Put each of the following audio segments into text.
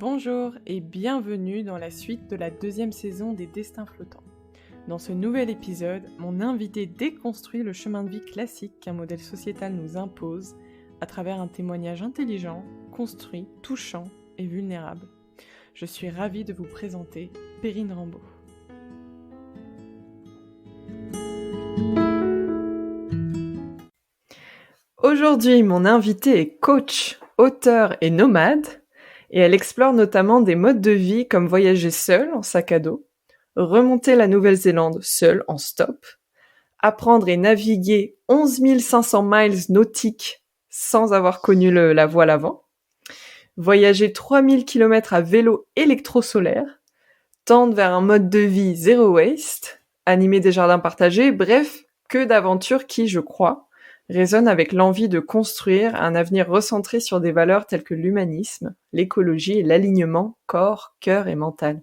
Bonjour et bienvenue dans la suite de la deuxième saison des Destins flottants. Dans ce nouvel épisode, mon invité déconstruit le chemin de vie classique qu'un modèle sociétal nous impose à travers un témoignage intelligent, construit, touchant et vulnérable. Je suis ravie de vous présenter Perrine Rambaud. Aujourd'hui, mon invitée est coach, auteur et nomade, et elle explore notamment des modes de vie comme voyager seule en sac à dos, remonter la Nouvelle-Zélande seule en stop, apprendre et naviguer 11 500 miles nautiques sans avoir connu la voile avant, voyager 3000 km à vélo électro-solaire, tendre vers un mode de vie zéro waste, animer des jardins partagés, bref, que d'aventures qui, je crois, résonnent avec l'envie de construire un avenir recentré sur des valeurs telles que l'humanisme, l'écologie et l'alignement corps, cœur et mental.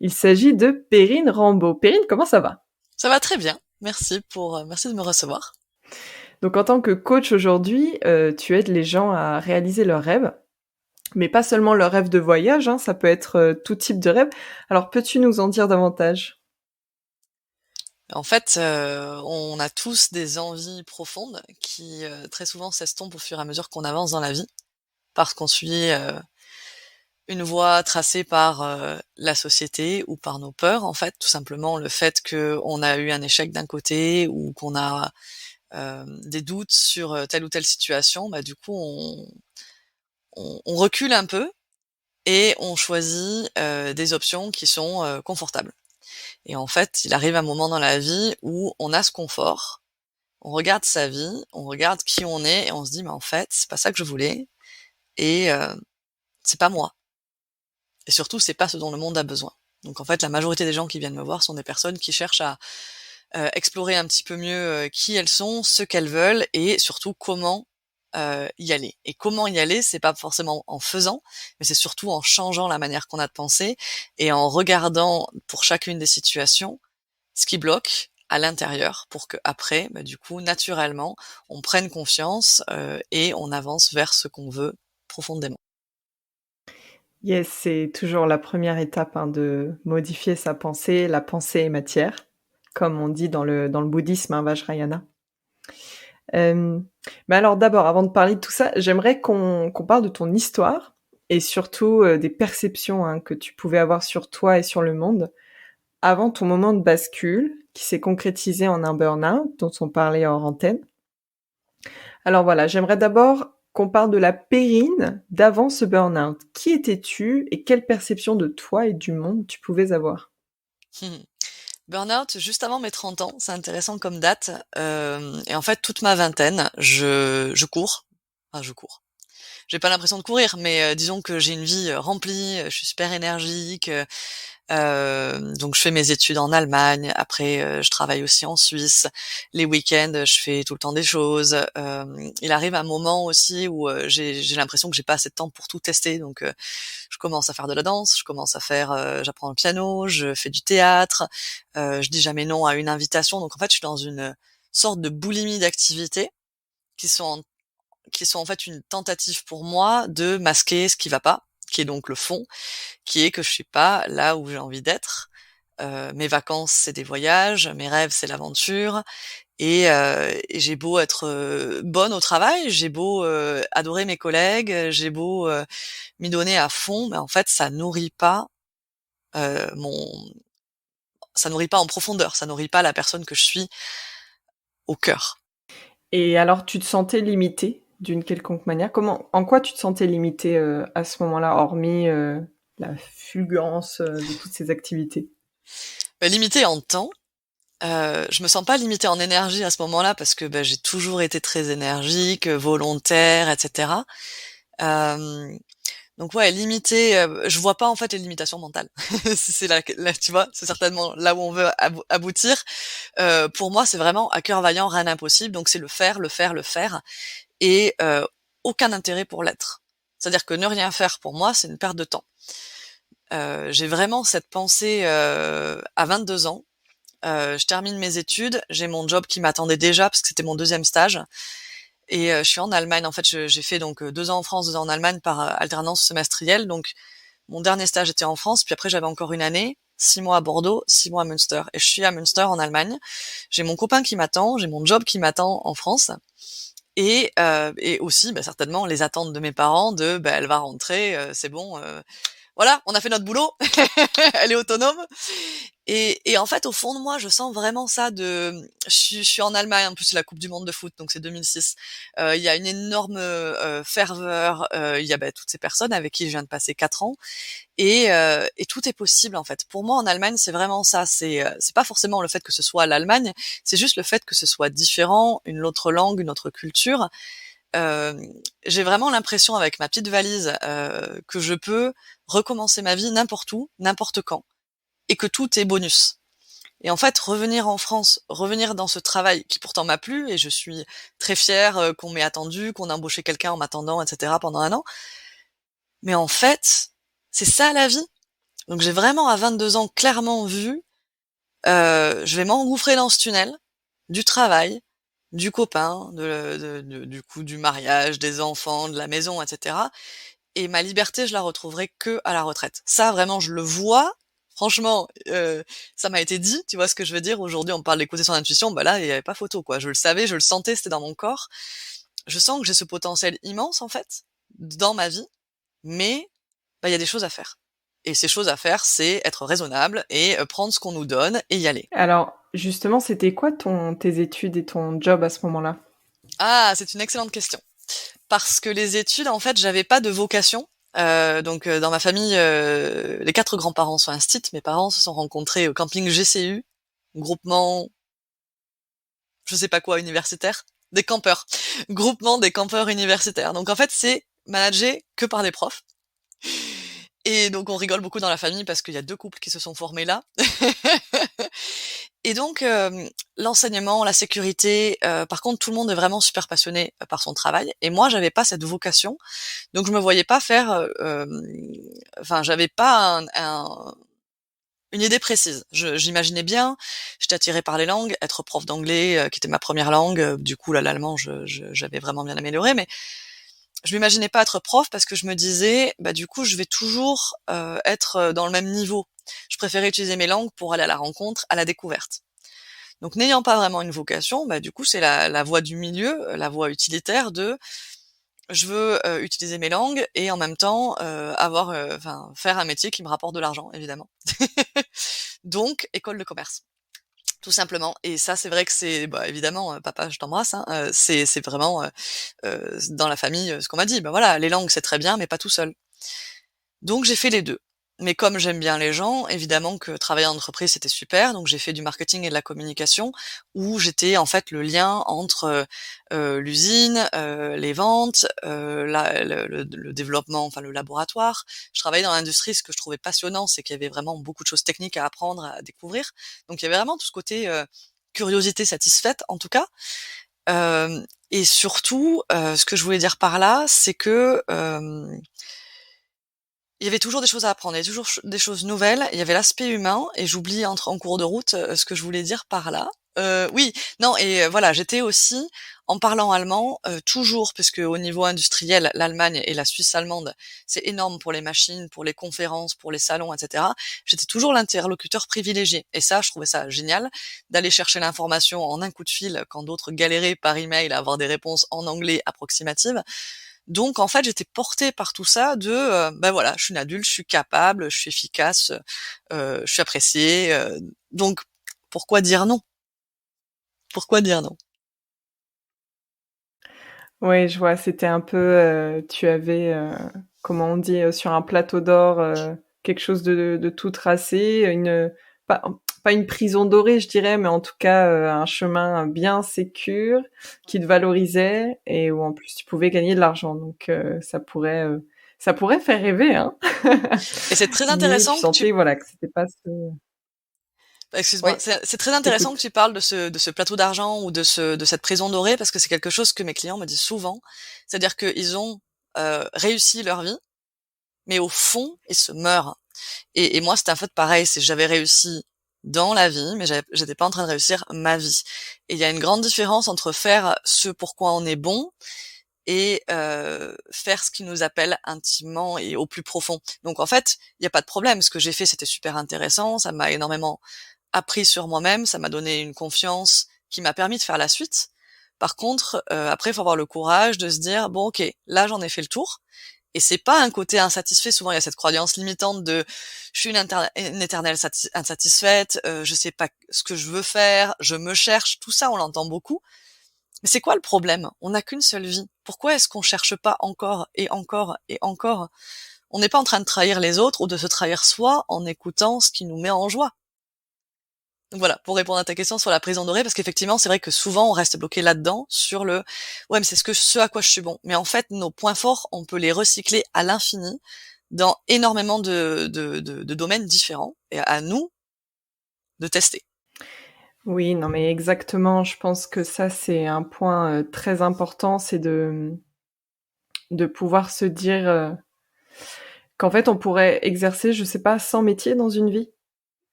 Il s'agit de Perrine Rambaud. Perrine, comment ça va ? Ça va très bien. Merci de me recevoir. Donc en tant que coach aujourd'hui, tu aides les gens à réaliser leurs rêves, mais pas seulement leurs rêves de voyage, ça peut être tout type de rêve. Alors peux-tu nous en dire davantage ? En fait, on a tous des envies profondes qui très souvent s'estompent au fur et à mesure qu'on avance dans la vie, parce qu'on suit une voie tracée par la société ou par nos peurs, en fait, tout simplement le fait qu'on a eu un échec d'un côté ou qu'on a des doutes sur telle ou telle situation, du coup on recule un peu et on choisit des options qui sont confortables. Et en fait, il arrive un moment dans la vie où on a ce confort, on regarde sa vie, on regarde qui on est et on se dit mais en fait, c'est pas ça que je voulais et c'est pas moi. Et surtout, c'est pas ce dont le monde a besoin. Donc en fait, la majorité des gens qui viennent me voir sont des personnes qui cherchent à explorer un petit peu mieux qui elles sont, ce qu'elles veulent et surtout comment y aller. Et comment y aller, c'est pas forcément en faisant, mais c'est surtout en changeant la manière qu'on a de penser et en regardant pour chacune des situations ce qui bloque à l'intérieur pour que après, du coup, naturellement, on prenne confiance et on avance vers ce qu'on veut profondément. Yes, c'est toujours la première étape de modifier sa pensée. La pensée est matière, comme on dit dans le bouddhisme, Vajrayana. Mais alors d'abord, avant de parler de tout ça, j'aimerais qu'on parle de ton histoire et surtout des perceptions que tu pouvais avoir sur toi et sur le monde avant ton moment de bascule qui s'est concrétisé en un burn-out dont on parlait hors antenne. Alors voilà, j'aimerais d'abord qu'on parle de la Perrine d'avant ce burn-out. Qui étais-tu et quelle perception de toi et du monde tu pouvais avoir ? Burnout juste avant mes 30 ans, c'est intéressant comme date. Et en fait, toute ma vingtaine, je cours. Enfin, je cours. J'ai pas l'impression de courir, mais disons que j'ai une vie remplie, je suis super énergique. Donc je fais mes études en Allemagne, après je travaille aussi en Suisse. Les week-ends, je fais tout le temps des choses. Il arrive un moment aussi où j'ai l'impression que j'ai pas assez de temps pour tout tester, donc je commence à faire de la danse, j'apprends le piano, je fais du théâtre, je dis jamais non à une invitation. Donc en fait, je suis dans une sorte de boulimie d'activités qui sont en fait une tentative pour moi de masquer ce qui va pas, qui est donc le fond, qui est que je suis pas là où j'ai envie d'être. Mes vacances, c'est des voyages, mes rêves, c'est l'aventure, et j'ai beau être bonne au travail, j'ai beau adorer mes collègues, j'ai beau m'y donner à fond, mais en fait, euh, mon, ça nourrit pas en profondeur, ça nourrit pas la personne que je suis au cœur. Et alors tu te sentais limitée d'une quelconque manière ? En quoi tu te sentais limitée à ce moment-là, hormis la fulgurance de toutes ces activités ? Limité en temps. Je me sens pas limitée en énergie à ce moment-là parce que j'ai toujours été très énergique, volontaire, etc. Euh, donc ouais, limitée, je vois pas en fait les limitations mentales. C'est là, tu vois, c'est certainement là où on veut aboutir. Pour moi, c'est vraiment à cœur vaillant, rien d'impossible. Donc c'est le faire, le faire, le faire, et aucun intérêt pour l'être. C'est-à-dire que ne rien faire pour moi, c'est une perte de temps. J'ai vraiment cette pensée à 22 ans. Je termine mes études, j'ai mon job qui m'attendait déjà parce que c'était mon deuxième stage, et je suis en Allemagne. En fait, j'ai fait donc 2 ans en France, 2 ans en Allemagne par alternance semestrielle. Donc mon dernier stage était en France, puis après j'avais encore une année, 6 mois à Bordeaux, 6 mois à Münster. Et je suis à Münster en Allemagne. J'ai mon copain qui m'attend, j'ai mon job qui m'attend en France. Et aussi, bah, certainement, les attentes de mes parents de, bah, elle va rentrer, c'est bon, voilà, on a fait notre boulot, elle est autonome. Et en fait, au fond de moi, je sens vraiment ça je suis en Allemagne, en plus c'est la Coupe du monde de foot, donc c'est 2006. Il y a une énorme ferveur, il y a bah, toutes ces personnes avec qui je viens de passer 4 ans, et tout est possible en fait. Pour moi, en Allemagne, c'est vraiment ça. C'est pas forcément le fait que ce soit l'Allemagne, c'est juste le fait que ce soit différent, une autre langue, une autre culture. Euh, j'ai vraiment l'impression avec ma petite valise que je peux recommencer ma vie n'importe où, n'importe quand, et que tout est bonus. Et en fait, revenir en France, revenir dans ce travail qui pourtant m'a plu, et je suis très fière qu'on m'ait attendu, qu'on a embauché quelqu'un en m'attendant, etc. pendant un an. Mais en fait, c'est ça la vie. Donc j'ai vraiment à 22 ans clairement vu, je vais m'engouffrer dans ce tunnel du travail, du copain, du coup du mariage, des enfants, de la maison, etc. Et ma liberté, je la retrouverai que à la retraite. Ça, vraiment, je le vois. Franchement, ça m'a été dit, tu vois ce que je veux dire. Aujourd'hui, on parle d'écouter son intuition, bah là, il y avait pas photo, quoi. Je le savais, je le sentais, c'était dans mon corps. Je sens que j'ai ce potentiel immense, en fait, dans ma vie, mais bah, il y a des choses à faire. Et ces choses à faire, c'est être raisonnable et prendre ce qu'on nous donne et y aller. Alors, justement, c'était quoi tes études et ton job à ce moment-là? Ah, c'est une excellente question. Parce que les études, en fait, j'avais pas de vocation. Donc, dans ma famille, les 4 grands-parents sont instits. Mes parents se sont rencontrés au camping GCU, groupement, je sais pas quoi, universitaire, des campeurs, groupement des campeurs universitaires. Donc, en fait, c'est managé que par des profs. Et donc, on rigole beaucoup dans la famille parce qu'il y a 2 couples qui se sont formés là. Et donc, l'enseignement, la sécurité, par contre, tout le monde est vraiment super passionné par son travail. Et moi, j'avais pas cette vocation, donc je me voyais pas faire. Enfin, j'avais pas une idée précise. J'imaginais bien, j'étais attirée par les langues, être prof d'anglais, qui était ma première langue. Du coup, là, l'allemand, j'avais vraiment bien amélioré, mais je m'imaginais pas être prof parce que je me disais, bah du coup, je vais toujours être dans le même niveau. Je préférais utiliser mes langues pour aller à la rencontre, à la découverte. Donc, n'ayant pas vraiment une vocation, bah du coup, c'est la voie du milieu, la voie utilitaire de je veux utiliser mes langues et en même temps enfin faire un métier qui me rapporte de l'argent, évidemment. Donc, école de commerce. Tout simplement. Et ça, c'est vrai que c'est, bah, évidemment, papa, je t'embrasse, hein, c'est vraiment dans la famille ce qu'on m'a dit. Bah voilà, les langues c'est très bien, mais pas tout seul. Donc j'ai fait les 2. Mais comme j'aime bien les gens, évidemment que travailler en entreprise c'était super. Donc j'ai fait du marketing et de la communication, où j'étais en fait le lien entre l'usine, les ventes, le développement, enfin le laboratoire. Je travaillais dans l'industrie. Ce que je trouvais passionnant, c'est qu'il y avait vraiment beaucoup de choses techniques à apprendre, à découvrir. Donc il y avait vraiment tout ce côté curiosité satisfaite, en tout cas. Et surtout, ce que je voulais dire par là, c'est que il y avait toujours des choses à apprendre, il y avait toujours des choses nouvelles, il y avait l'aspect humain, et j'oublie en cours de route ce que je voulais dire par là. Oui, non, et voilà, j'étais aussi, en parlant allemand, toujours, puisque au niveau industriel, l'Allemagne et la Suisse allemande, c'est énorme pour les machines, pour les conférences, pour les salons, etc. J'étais toujours l'interlocuteur privilégié. Et ça, je trouvais ça génial, d'aller chercher l'information en un coup de fil, quand d'autres galéraient par email à avoir des réponses en anglais approximatives. Donc en fait, j'étais portée par tout ça ben voilà, je suis une adulte, je suis capable, je suis efficace, je suis appréciée, donc pourquoi dire non? Pourquoi dire non? Oui, je vois, c'était un peu, tu avais, comment on dit, sur un plateau d'or, quelque chose de tout tracé, pas pas une prison dorée, je dirais, mais en tout cas, un chemin bien sécure qui te valorisait et où en plus tu pouvais gagner de l'argent. Donc, ça pourrait faire rêver, hein. Et c'est très Mais tu intéressant que sentais, voilà, que c'était pas ce excuse-moi, oui, c'est très je intéressant que t'écoute. tu parles de ce plateau d'argent ou de cette prison dorée, parce que c'est quelque chose que mes clients me disent souvent. C'est-à-dire qu'ils ont réussi leur vie, mais au fond, ils se meurent. Et moi, c'était un fait pareil, c'est j'avais réussi dans la vie, mais j'étais pas en train de réussir ma vie. Et il y a une grande différence entre faire ce pour quoi on est bon et faire ce qui nous appelle intimement et au plus profond. Donc en fait, il y a pas de problème. Ce que j'ai fait, c'était super intéressant. Ça m'a énormément appris sur moi-même. Ça m'a donné une confiance qui m'a permis de faire la suite. Par contre, après, il faut avoir le courage de se dire bon, ok, là j'en ai fait le tour. Et c'est pas un côté insatisfait. Souvent, il y a cette croyance limitante de je suis une éternelle insatisfaite, je sais pas ce que je veux faire, je me cherche. Tout ça, on l'entend beaucoup. Mais c'est quoi le problème? On n'a qu'une seule vie. Pourquoi est-ce qu'on cherche pas encore et encore et encore? On n'est pas en train de trahir les autres ou de se trahir soi en écoutant ce qui nous met en joie. Donc voilà, pour répondre à ta question sur la prison dorée, parce qu'effectivement, c'est vrai que souvent on reste bloqué là-dedans sur le ouais, mais c'est ce à quoi je suis bon. Mais en fait, nos points forts, on peut les recycler à l'infini dans énormément de domaines différents et à nous de tester. Oui, non, mais exactement. Je pense que ça, c'est un point très important, c'est de pouvoir se dire qu'en fait, on pourrait exercer, je sais pas, 100 métiers dans une vie,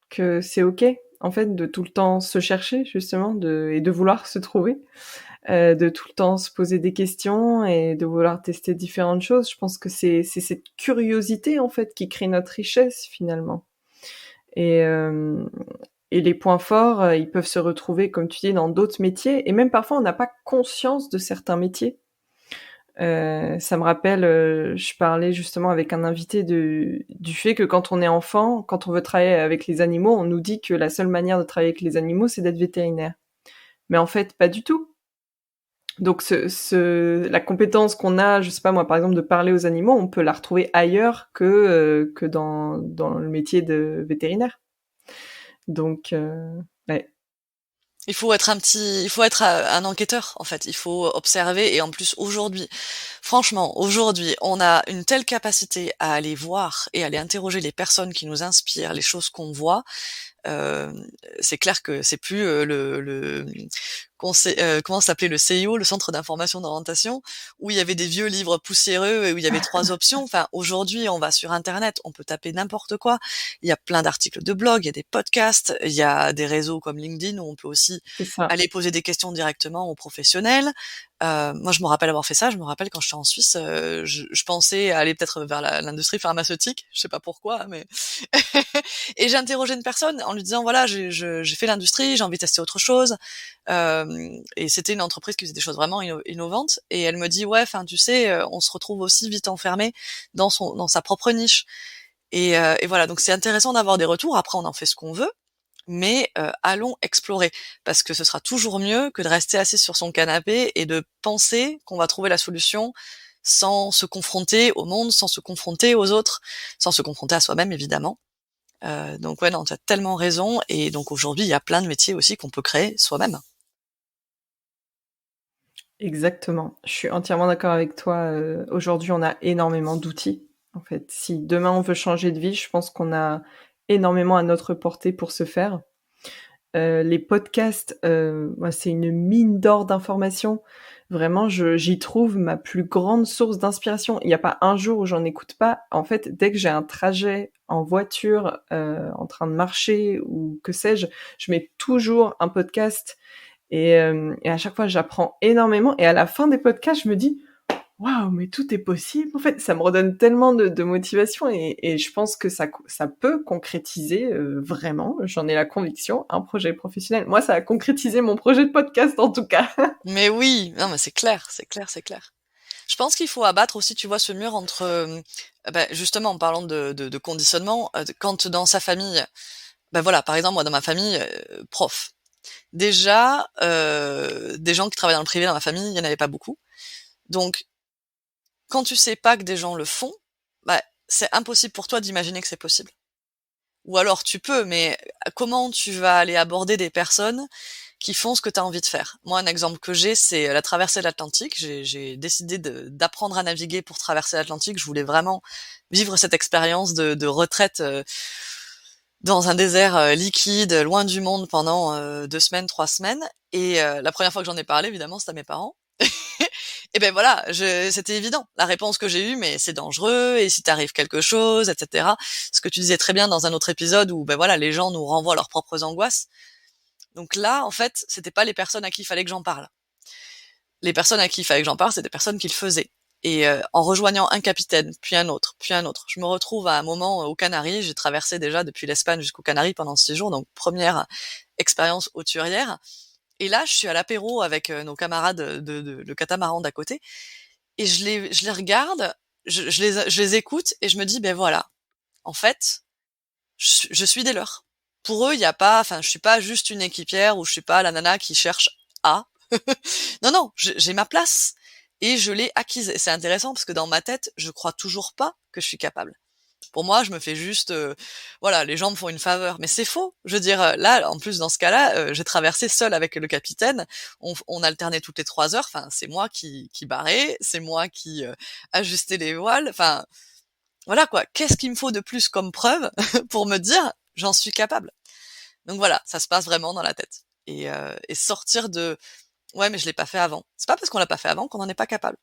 que c'est ok, en fait, de tout le temps se chercher justement, et de vouloir se trouver, de tout le temps se poser des questions et de vouloir tester différentes choses. Je pense que c'est cette curiosité en fait qui crée notre richesse finalement. Et et les points forts, ils peuvent se retrouver, comme tu dis, dans d'autres métiers. Et même parfois, on n'a pas conscience de certains métiers. Ça me rappelle, je parlais justement avec un invité du fait que quand on est enfant, quand on veut travailler avec les animaux, on nous dit que la seule manière de travailler avec les animaux, c'est d'être vétérinaire. Mais en fait, pas du tout. Donc la compétence qu'on a, je sais pas moi, par exemple, de parler aux animaux, on peut la retrouver ailleurs que dans le métier de vétérinaire. Donc, ouais. Il faut être un enquêteur, en fait. Il faut observer. Et en plus, aujourd'hui, franchement, aujourd'hui, on a une telle capacité à aller voir et à aller interroger les personnes qui nous inspirent, les choses qu'on voit. Euh, c'est clair que c'est plus comment s'appelait le CIO, le Centre d'information d'orientation, où il y avait des vieux livres poussiéreux et où il y avait 3 options. Enfin, aujourd'hui, on va sur Internet, on peut taper n'importe quoi. Il y a plein d'articles de blog, il y a des podcasts, il y a des réseaux comme LinkedIn où on peut aussi C'est ça. aller poser des questions directement aux professionnels. Moi, je me rappelle avoir fait ça. Je me rappelle quand j'étais en Suisse, je pensais aller peut-être vers l'industrie pharmaceutique. Je sais pas pourquoi, mais et j'ai interrogé une personne en lui disant voilà, j'ai fait l'industrie, j'ai envie de tester autre chose. Et c'était une entreprise qui faisait des choses vraiment innovantes. Et elle me dit ouais, enfin tu sais, on se retrouve aussi vite enfermé dans sa propre niche. Et voilà, donc c'est intéressant d'avoir des retours. Après, on en fait ce qu'on veut. Mais allons explorer, parce que ce sera toujours mieux que de rester assis sur son canapé et de penser qu'on va trouver la solution sans se confronter au monde, sans se confronter aux autres, sans se confronter à soi-même évidemment. Donc ouais, non, tu as tellement raison. Et donc aujourd'hui, il y a plein de métiers aussi qu'on peut créer soi-même. Exactement. Je suis entièrement d'accord avec toi. Aujourd'hui, on a énormément d'outils. En fait, si demain on veut changer de vie, je pense qu'on a énormément à notre portée pour ce faire. Les podcasts, moi, c'est une mine d'or d'informations. Vraiment, j'y trouve ma plus grande source d'inspiration. Il n'y a pas un jour où j'en écoute pas. En fait, dès que j'ai un trajet en voiture, en train de marcher ou que sais-je, je mets toujours un podcast et à chaque fois, j'apprends énormément. Et à la fin des podcasts, je me dis, waouh, mais tout est possible. En fait, ça me redonne tellement de motivation et je pense que ça peut concrétiser vraiment, j'en ai la conviction, un projet professionnel. Moi, ça a concrétisé mon projet de podcast en tout cas. Mais oui, non, mais c'est clair, c'est clair, c'est clair. Je pense qu'il faut abattre aussi, tu vois, ce mur entre, justement, en parlant de conditionnement, quand dans sa famille, voilà, par exemple, moi, dans ma famille, prof. Déjà, des gens qui travaillent dans le privé dans ma famille, il y en avait pas beaucoup. Donc, quand tu sais pas que des gens le font, c'est impossible pour toi d'imaginer que c'est possible. Ou alors tu peux, mais comment tu vas aller aborder des personnes qui font ce que tu as envie de faire? Moi, un exemple que j'ai, c'est la traversée de l'Atlantique. J'ai décidé d'apprendre à naviguer pour traverser l'Atlantique. Je voulais vraiment vivre cette expérience de retraite dans un désert liquide, loin du monde pendant 2 semaines, 3 semaines. Et la première fois que j'en ai parlé, évidemment, c'était à mes parents. Et ben voilà, c'était évident. La réponse que j'ai eue, mais c'est dangereux, et si t'arrive quelque chose, etc. Ce que tu disais très bien dans un autre épisode où, voilà, les gens nous renvoient leurs propres angoisses. Donc là, en fait, c'était pas les personnes à qui il fallait que j'en parle. les personnes à qui il fallait que j'en parle, c'est des personnes qui le faisaient. Et en rejoignant un capitaine, puis un autre, je me retrouve à un moment aux Canaries. J'ai traversé déjà depuis l'Espagne jusqu'aux Canaries pendant 6 jours, donc première expérience hauturière. Et là, je suis à l'apéro avec nos camarades le catamaran d'à côté, et je les regarde, je les écoute, et je me dis, ben voilà, en fait, je suis des leurs. Pour eux, il y a pas, enfin, je suis pas juste une équipière, ou je suis pas la nana qui cherche à. Non, non, j'ai ma place, et je l'ai acquise. Et c'est intéressant parce que dans ma tête, je crois toujours pas que je suis capable. Pour moi, je me fais juste, voilà, les gens me font une faveur, mais c'est faux. Je veux dire, là, en plus dans ce cas-là, j'ai traversé seule avec le capitaine. On alternait toutes les 3 heures. Enfin, c'est moi qui barrais, c'est moi qui ajustais les voiles. Enfin, voilà quoi. Qu'est-ce qu'il me faut de plus comme preuve pour me dire j'en suis capable? Donc voilà, ça se passe vraiment dans la tête. Et sortir de ouais, mais je l'ai pas fait avant. C'est pas parce qu'on l'a pas fait avant qu'on n'en est pas capable.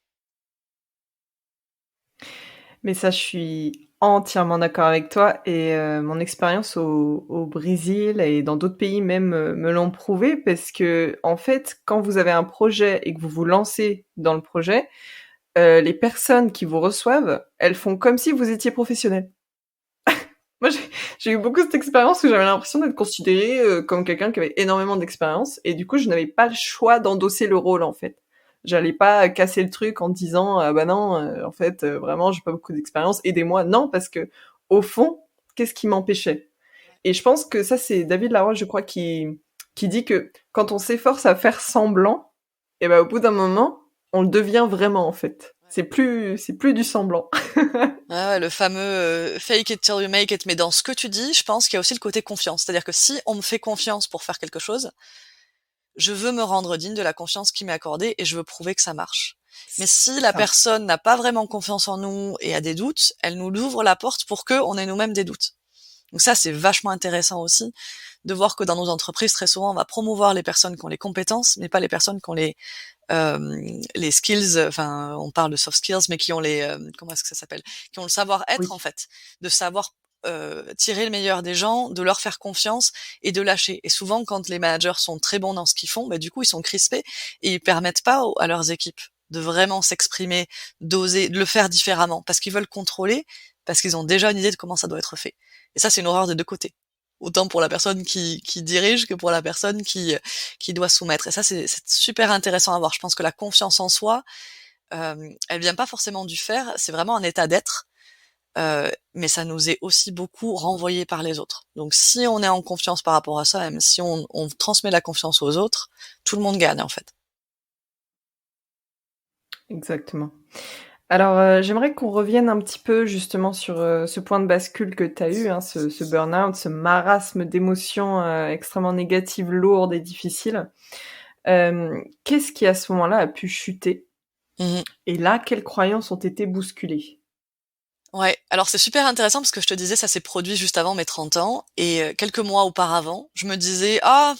Mais ça, je suis entièrement d'accord avec toi et mon expérience au Brésil et dans d'autres pays même, me l'ont prouvé parce que en fait, quand vous avez un projet et que vous vous lancez dans le projet, les personnes qui vous reçoivent, elles font comme si vous étiez professionnel. Moi, j'ai eu beaucoup cette expérience où j'avais l'impression d'être considérée, comme quelqu'un qui avait énormément d'expérience et du coup, je n'avais pas le choix d'endosser le rôle, en fait. J'allais pas casser le truc en disant: «Ah bah non, en fait, vraiment, j'ai pas beaucoup d'expérience, aidez-moi». Non, parce que au fond, qu'est-ce qui m'empêchait? Et je pense que ça, c'est David Laroche, je crois, qui dit que quand on s'efforce à faire semblant, et ben, au bout d'un moment, on le devient vraiment, en fait. C'est plus du semblant. Ah ouais, le fameux fake it till you make it. Mais dans ce que tu dis, je pense qu'il y a aussi le côté confiance. C'est-à-dire que si on me fait confiance pour faire quelque chose, je veux me rendre digne de la confiance qui m'est accordée, et je veux prouver que ça marche. Mais si C'est la ça. personne n'a pas vraiment confiance en nous et a des doutes, elle nous ouvre la porte pour que on ait nous-mêmes des doutes. Donc ça, c'est vachement intéressant aussi de voir que dans nos entreprises, très souvent, on va promouvoir les personnes qui ont les compétences, mais pas les personnes qui ont les skills. Enfin, on parle de soft skills, mais qui ont comment est-ce que ça s'appelle, qui ont le savoir-être, en Oui. fait, de savoir tirer le meilleur des gens, de leur faire confiance et de lâcher. Et souvent, quand les managers sont très bons dans ce qu'ils font, bah, du coup, ils sont crispés et ils permettent pas à leurs équipes de vraiment s'exprimer, d'oser, de le faire différemment, parce qu'ils veulent contrôler, parce qu'ils ont déjà une idée de comment ça doit être fait. Et ça, c'est une horreur des deux côtés. Autant pour la personne qui dirige que pour la personne qui doit soumettre. Et ça, c'est super intéressant à voir. Je pense que la confiance en soi, elle vient pas forcément du faire, c'est vraiment un état d'être, mais ça nous est aussi beaucoup renvoyé par les autres. Donc si on est en confiance par rapport à ça, même si on transmet la confiance aux autres, tout le monde gagne, en fait. Exactement. Alors, j'aimerais qu'on revienne un petit peu justement sur, ce point de bascule que tu as eu, hein, ce burn-out, ce marasme d'émotions, extrêmement négatives, lourdes et difficiles. Qu'est-ce qui à ce moment-là a pu chuter? Mmh. Et là, quelles croyances ont été bousculées? Ouais, alors c'est super intéressant parce que je te disais, ça s'est produit juste avant mes 30 ans, et quelques mois auparavant, je me disais: «Ah,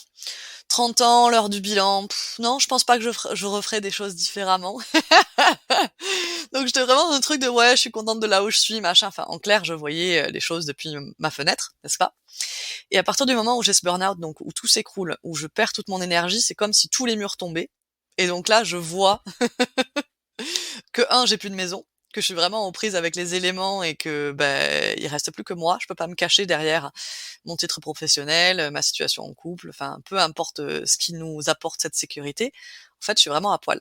30 ans, l'heure du bilan, non, je pense pas que je referai des choses différemment.» Donc j'étais vraiment dans le truc de: «Ouais, je suis contente de là où je suis, machin.» Enfin, en clair, je voyais les choses depuis ma fenêtre, n'est-ce pas? Et à partir du moment où j'ai ce burn-out, donc où tout s'écroule, où je perds toute mon énergie, c'est comme si tous les murs tombaient. Et donc là, je vois que j'ai plus de maison, que je suis vraiment aux prises avec les éléments, et que, ben, il reste plus que moi. Je peux pas me cacher derrière mon titre professionnel, ma situation en couple, enfin, peu importe, ce qui nous apporte cette sécurité. En fait, je suis vraiment à poil.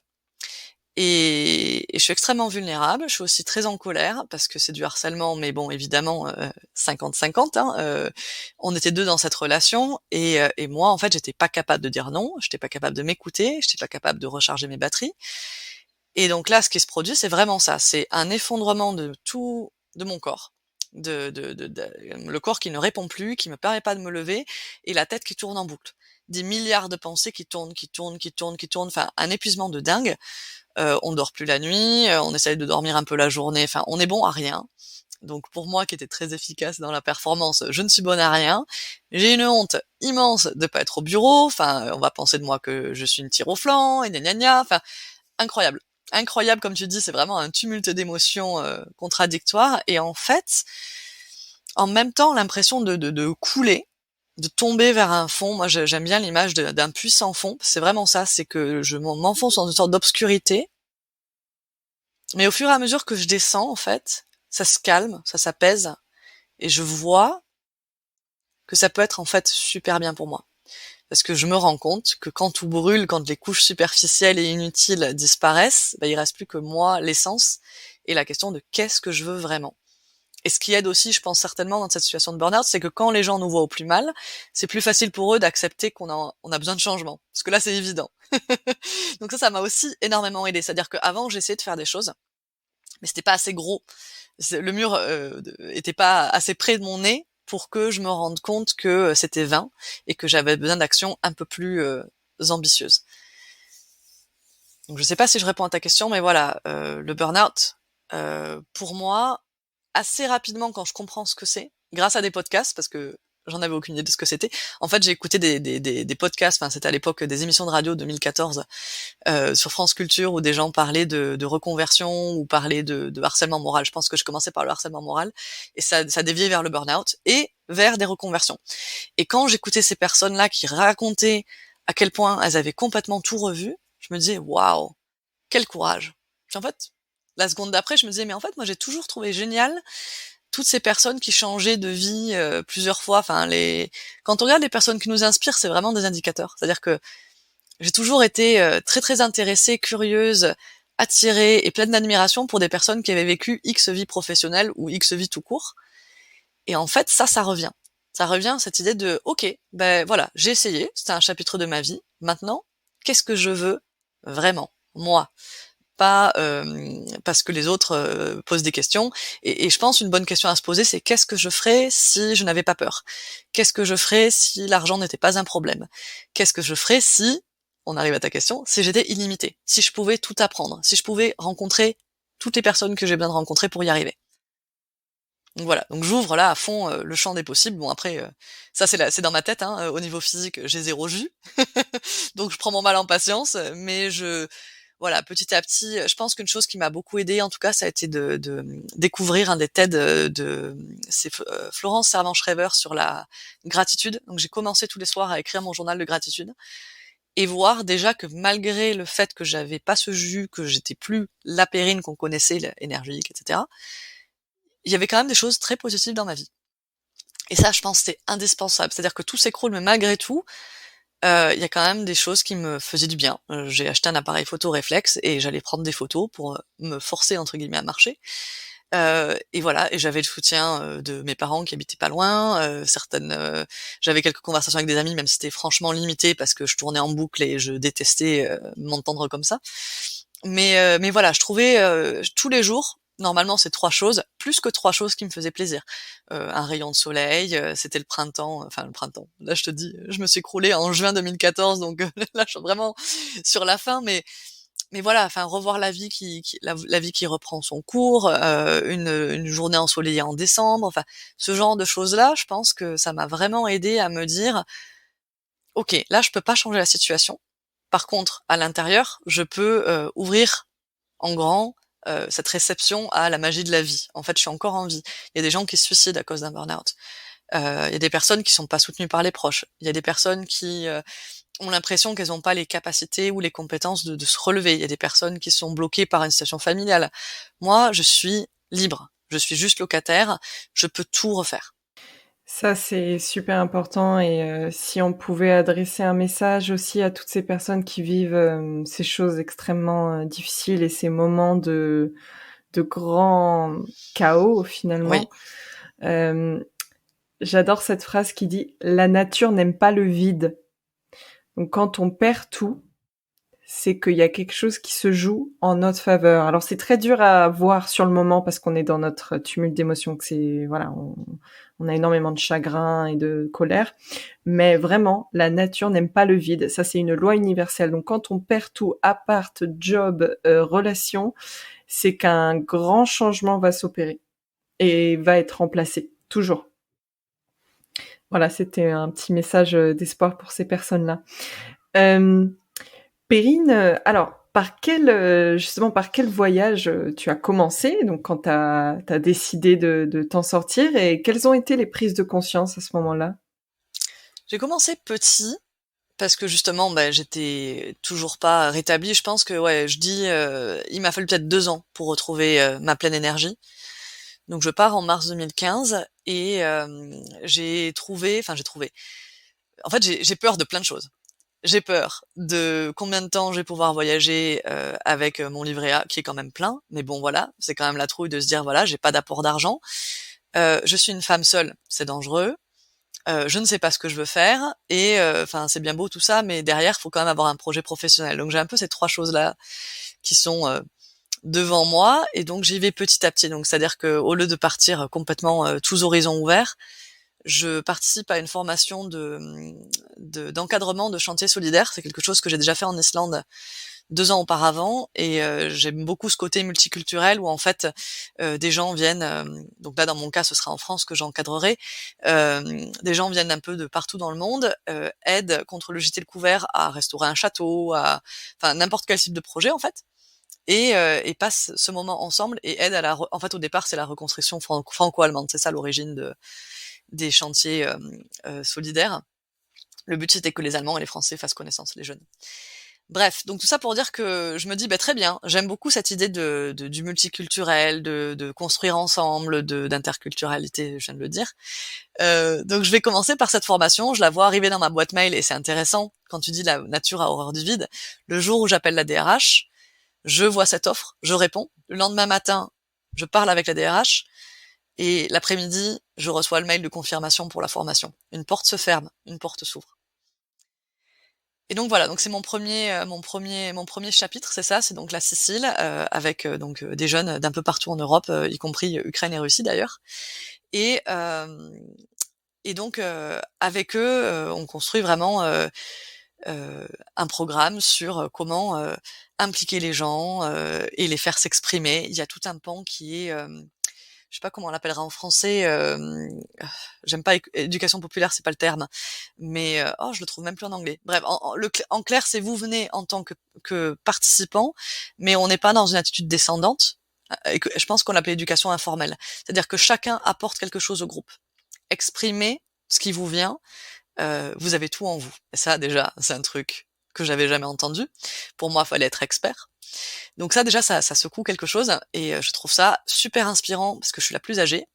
Et je suis extrêmement vulnérable. Je suis aussi très en colère parce que c'est du harcèlement, mais bon, évidemment, 50-50, hein. On était 2 dans cette relation, et moi, en fait, j'étais pas capable de dire non, j'étais pas capable de m'écouter, j'étais pas capable de recharger mes batteries. Et donc là, ce qui se produit, c'est vraiment ça, c'est un effondrement de tout, de mon corps, de le corps qui ne répond plus, qui me permet pas de me lever, et la tête qui tourne en boucle. Des milliards de pensées qui tournent, qui tournent, qui tournent, qui tournent, enfin un épuisement de dingue. On dort plus la nuit, on essaye de dormir un peu la journée, enfin on est bon à rien. Donc pour moi qui était très efficace dans la performance, je ne suis bonne à rien. J'ai une honte immense de pas être au bureau, enfin on va penser de moi que je suis une tire au flanc, et gna gna gna, enfin incroyable. Incroyable, comme tu dis, c'est vraiment un tumulte d'émotions contradictoires, et en fait, en même temps, l'impression de couler, de tomber vers un fond. Moi, j'aime bien l'image d'un puissant fond. C'est vraiment ça, c'est que je m'enfonce dans une sorte d'obscurité. Mais au fur et à mesure que je descends, en fait, ça se calme, ça s'apaise, et je vois que ça peut être en fait super bien pour moi. Parce que je me rends compte que quand tout brûle, quand les couches superficielles et inutiles disparaissent, il reste plus que moi, l'essence, et la question de qu'est-ce que je veux vraiment. Et ce qui aide aussi, je pense certainement dans cette situation de burn-out, c'est que quand les gens nous voient au plus mal, c'est plus facile pour eux d'accepter on a besoin de changement. Parce que là, c'est évident. Donc ça m'a aussi énormément aidé. C'est-à-dire qu'avant, j'essayais de faire des choses, mais c'était pas assez gros. Le mur était pas assez près de mon nez pour que je me rende compte que c'était vain et que j'avais besoin d'actions un peu plus ambitieuses. Donc je sais pas si je réponds à ta question, mais voilà, le burn-out, pour moi, assez rapidement quand je comprends ce que c'est, grâce à des podcasts, parce que j'en avais aucune idée de ce que c'était. En fait, j'ai écouté des podcasts, enfin c'était à l'époque des émissions de radio 2014 sur France Culture où des gens parlaient de reconversion ou parlaient de harcèlement moral. Je pense que je commençais par le harcèlement moral et ça déviait vers le burn-out et vers des reconversions. Et quand j'écoutais ces personnes-là qui racontaient à quel point elles avaient complètement tout revu, je me disais waouh, quel courage. Puis en fait, la seconde d'après, je me disais mais en fait moi j'ai toujours trouvé génial toutes ces personnes qui changeaient de vie plusieurs fois. Enfin quand on regarde les personnes qui nous inspirent, c'est vraiment des indicateurs. C'est-à-dire que j'ai toujours été très très intéressée, curieuse, attirée et pleine d'admiration pour des personnes qui avaient vécu X vie professionnelle ou X vie tout court. Et en fait, ça revient. Ça revient, cette idée de, ok, ben voilà, j'ai essayé, c'était un chapitre de ma vie. Maintenant, qu'est-ce que je veux vraiment, moi? Pas parce que les autres posent des questions. Et je pense une bonne question à se poser, c'est qu'est-ce que je ferais si je n'avais pas peur? Qu'est-ce que je ferais si l'argent n'était pas un problème? Qu'est-ce que je ferais si, on arrive à ta question, si j'étais illimité, si je pouvais tout apprendre, si je pouvais rencontrer toutes les personnes que j'ai besoin de rencontrer pour y arriver? Donc voilà, donc j'ouvre là à fond le champ des possibles. Bon après, ça c'est dans ma tête, hein, au niveau physique, j'ai zéro jus, donc je prends mon mal en patience, mais voilà, petit à petit, je pense qu'une chose qui m'a beaucoup aidée, en tout cas, ça a été de découvrir un des TED c'est Florence Servan-Schreiber sur la gratitude. Donc j'ai commencé tous les soirs à écrire mon journal de gratitude et voir déjà que malgré le fait que j'avais pas ce jus, que j'étais plus la Perrine qu'on connaissait, énergique, etc., il y avait quand même des choses très positives dans ma vie. Et ça, je pense, c'était indispensable. C'est-à-dire que tout s'écroule, mais malgré tout, il y a quand même des choses qui me faisaient du bien. J'ai acheté un appareil photo réflexe et j'allais prendre des photos pour me forcer entre guillemets à marcher. Et voilà, et j'avais le soutien de mes parents qui habitaient pas loin. J'avais quelques conversations avec des amis, même si c'était franchement limité parce que je tournais en boucle et je détestais m'entendre comme ça. Mais voilà, je trouvais tous les jours. Normalement, c'est 3 choses, plus que 3 choses qui me faisaient plaisir. Un rayon de soleil, c'était le printemps, enfin le printemps. Là, je te dis, je me suis écroulée en juin 2014, donc là, je suis vraiment sur la fin. Mais voilà, enfin revoir la vie la vie qui reprend son cours, une journée ensoleillée en décembre, enfin ce genre de choses-là, je pense que ça m'a vraiment aidé à me dire, ok, là, je peux pas changer la situation. Par contre, à l'intérieur, je peux ouvrir en grand cette réception à la magie de la vie. En fait, je suis encore en vie. Il y a des gens qui se suicident à cause d'un burn-out. Il y a des personnes qui sont pas soutenues par les proches. Il y a des personnes qui ont l'impression qu'elles n'ont pas les capacités ou les compétences de se relever. Il y a des personnes qui sont bloquées par une situation familiale. Moi, je suis libre. Je suis juste locataire. Je peux tout refaire. Ça, c'est super important et si on pouvait adresser un message aussi à toutes ces personnes qui vivent ces choses extrêmement difficiles et ces moments de grand chaos Oui, finalement. J'adore cette phrase qui dit la nature n'aime pas le vide. Donc quand on perd tout, c'est qu'il y a quelque chose qui se joue en notre faveur. Alors c'est très dur à voir sur le moment parce qu'on est dans notre tumulte d'émotions, que c'est voilà, on a énormément de chagrin et de colère, mais vraiment la nature n'aime pas le vide. Ça c'est une loi universelle. Donc quand on perd tout, appart, job, relation, c'est qu'un grand changement va s'opérer et va être remplacé toujours. Voilà, c'était un petit message d'espoir pour ces personnes-là. Euh, Perrine, alors justement par quel voyage tu as commencé, donc quand t'as décidé de t'en sortir, et quelles ont été les prises de conscience à ce moment-là? J'ai commencé petit parce que justement, j'étais toujours pas rétablie. Je pense que ouais, il m'a fallu peut-être 2 ans pour retrouver ma pleine énergie. Donc je pars en mars 2015 et j'ai trouvé. En fait, j'ai peur de plein de choses. J'ai peur de combien de temps je vais pouvoir voyager avec mon livret A qui est quand même plein, mais bon voilà, c'est quand même la trouille de se dire voilà, j'ai pas d'apport d'argent. Je suis une femme seule, c'est dangereux. Je ne sais pas ce que je veux faire et enfin c'est bien beau tout ça, mais derrière faut quand même avoir un projet professionnel. Donc j'ai un peu ces trois choses là qui sont devant moi et donc j'y vais petit à petit. Donc c'est-à-dire que au lieu de partir complètement tous horizons ouverts, je participe à une formation d'encadrement de chantier solidaire. C'est quelque chose que j'ai déjà fait en Islande 2 ans auparavant et j'aime beaucoup ce côté multiculturel où en fait des gens viennent, donc là dans mon cas ce sera en France que j'encadrerai, des gens viennent un peu de partout dans le monde, aident contre le gîte et le couvert à restaurer un château, enfin n'importe quel type de projet en fait. Et passent ce moment ensemble et aident en fait au départ c'est la reconstruction franco-allemande, c'est ça l'origine des chantiers solidaires. Le but c'était que les Allemands et les Français fassent connaissance, les jeunes. Bref, donc tout ça pour dire que je me dis, très bien, j'aime beaucoup cette idée du multiculturel, de construire ensemble, d'interculturalité, je viens de le dire. Donc je vais commencer par cette formation, je la vois arriver dans ma boîte mail et c'est intéressant, quand tu dis la nature a horreur du vide, le jour où j'appelle la DRH, je vois cette offre, je réponds, le lendemain matin, je parle avec la DRH, et l'après-midi, je reçois le mail de confirmation pour la formation. Une porte se ferme, une porte s'ouvre. Et donc voilà, donc c'est mon premier chapitre, c'est ça, c'est donc la Sicile, avec donc des jeunes d'un peu partout en Europe, y compris Ukraine et Russie d'ailleurs. Et et donc avec eux, on construit vraiment un programme sur comment impliquer les gens et les faire s'exprimer. Il y a tout un pan qui est je sais pas comment on l'appellera en français, j'aime pas éducation populaire, c'est pas le terme, mais oh, je le trouve même plus en anglais. Bref, en clair, c'est vous venez en tant que participant, mais on n'est pas dans une attitude descendante, et que je pense qu'on l'appelle éducation informelle. C'est-à-dire que chacun apporte quelque chose au groupe. Exprimez ce qui vous vient, vous avez tout en vous. Et ça, déjà, c'est un truc que j'avais jamais entendu. Pour moi, il fallait être expert. Donc ça déjà ça secoue quelque chose et je trouve ça super inspirant parce que je suis la plus âgée,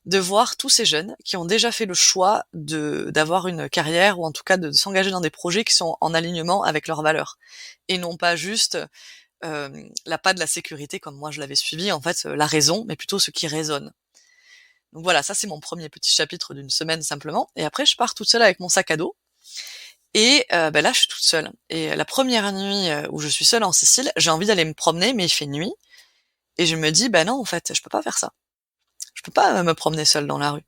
de voir tous ces jeunes qui ont déjà fait le choix d'avoir une carrière ou en tout cas de s'engager dans des projets qui sont en alignement avec leurs valeurs et non pas juste l'appât de la sécurité comme moi je l'avais suivi, en fait la raison, mais plutôt ce qui résonne. Donc voilà, ça c'est mon premier petit chapitre d'une semaine simplement et après je pars toute seule avec mon sac à dos. Et là, je suis toute seule. Et la première nuit où je suis seule en Sicile, j'ai envie d'aller me promener, mais il fait nuit. Et je me dis, non, en fait, je peux pas faire ça. Je peux pas me promener seule dans la rue.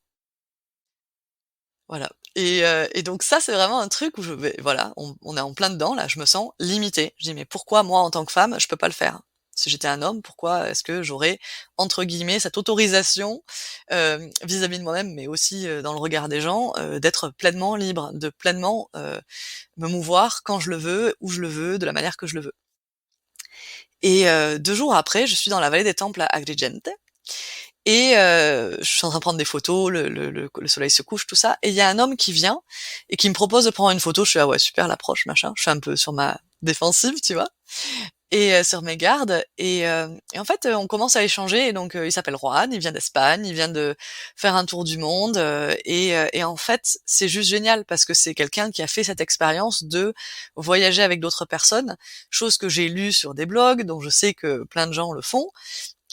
Voilà. Et donc ça, c'est vraiment un truc où voilà, on est en plein dedans, là, je me sens limitée. Je dis, mais pourquoi moi, en tant que femme, je peux pas le faire? Si j'étais un homme, pourquoi est-ce que j'aurais, entre guillemets, cette autorisation vis-à-vis de moi-même, mais aussi dans le regard des gens, d'être pleinement libre, de pleinement me mouvoir quand je le veux, où je le veux, de la manière que je le veux. Et 2 jours après, je suis dans la vallée des temples à Agrigente et je suis en train de prendre des photos, le soleil se couche, tout ça, et il y a un homme qui vient et qui me propose de prendre une photo. Je suis: «Ah ouais, super l'approche, machin». Je suis un peu sur ma défensive, tu vois? Et sur mes gardes et en fait, on commence à échanger et donc il s'appelle Juan, il vient d'Espagne, il vient de faire un tour du monde, et en fait, c'est juste génial parce que c'est quelqu'un qui a fait cette expérience de voyager avec d'autres personnes, chose que j'ai lue sur des blogs, dont je sais que plein de gens le font,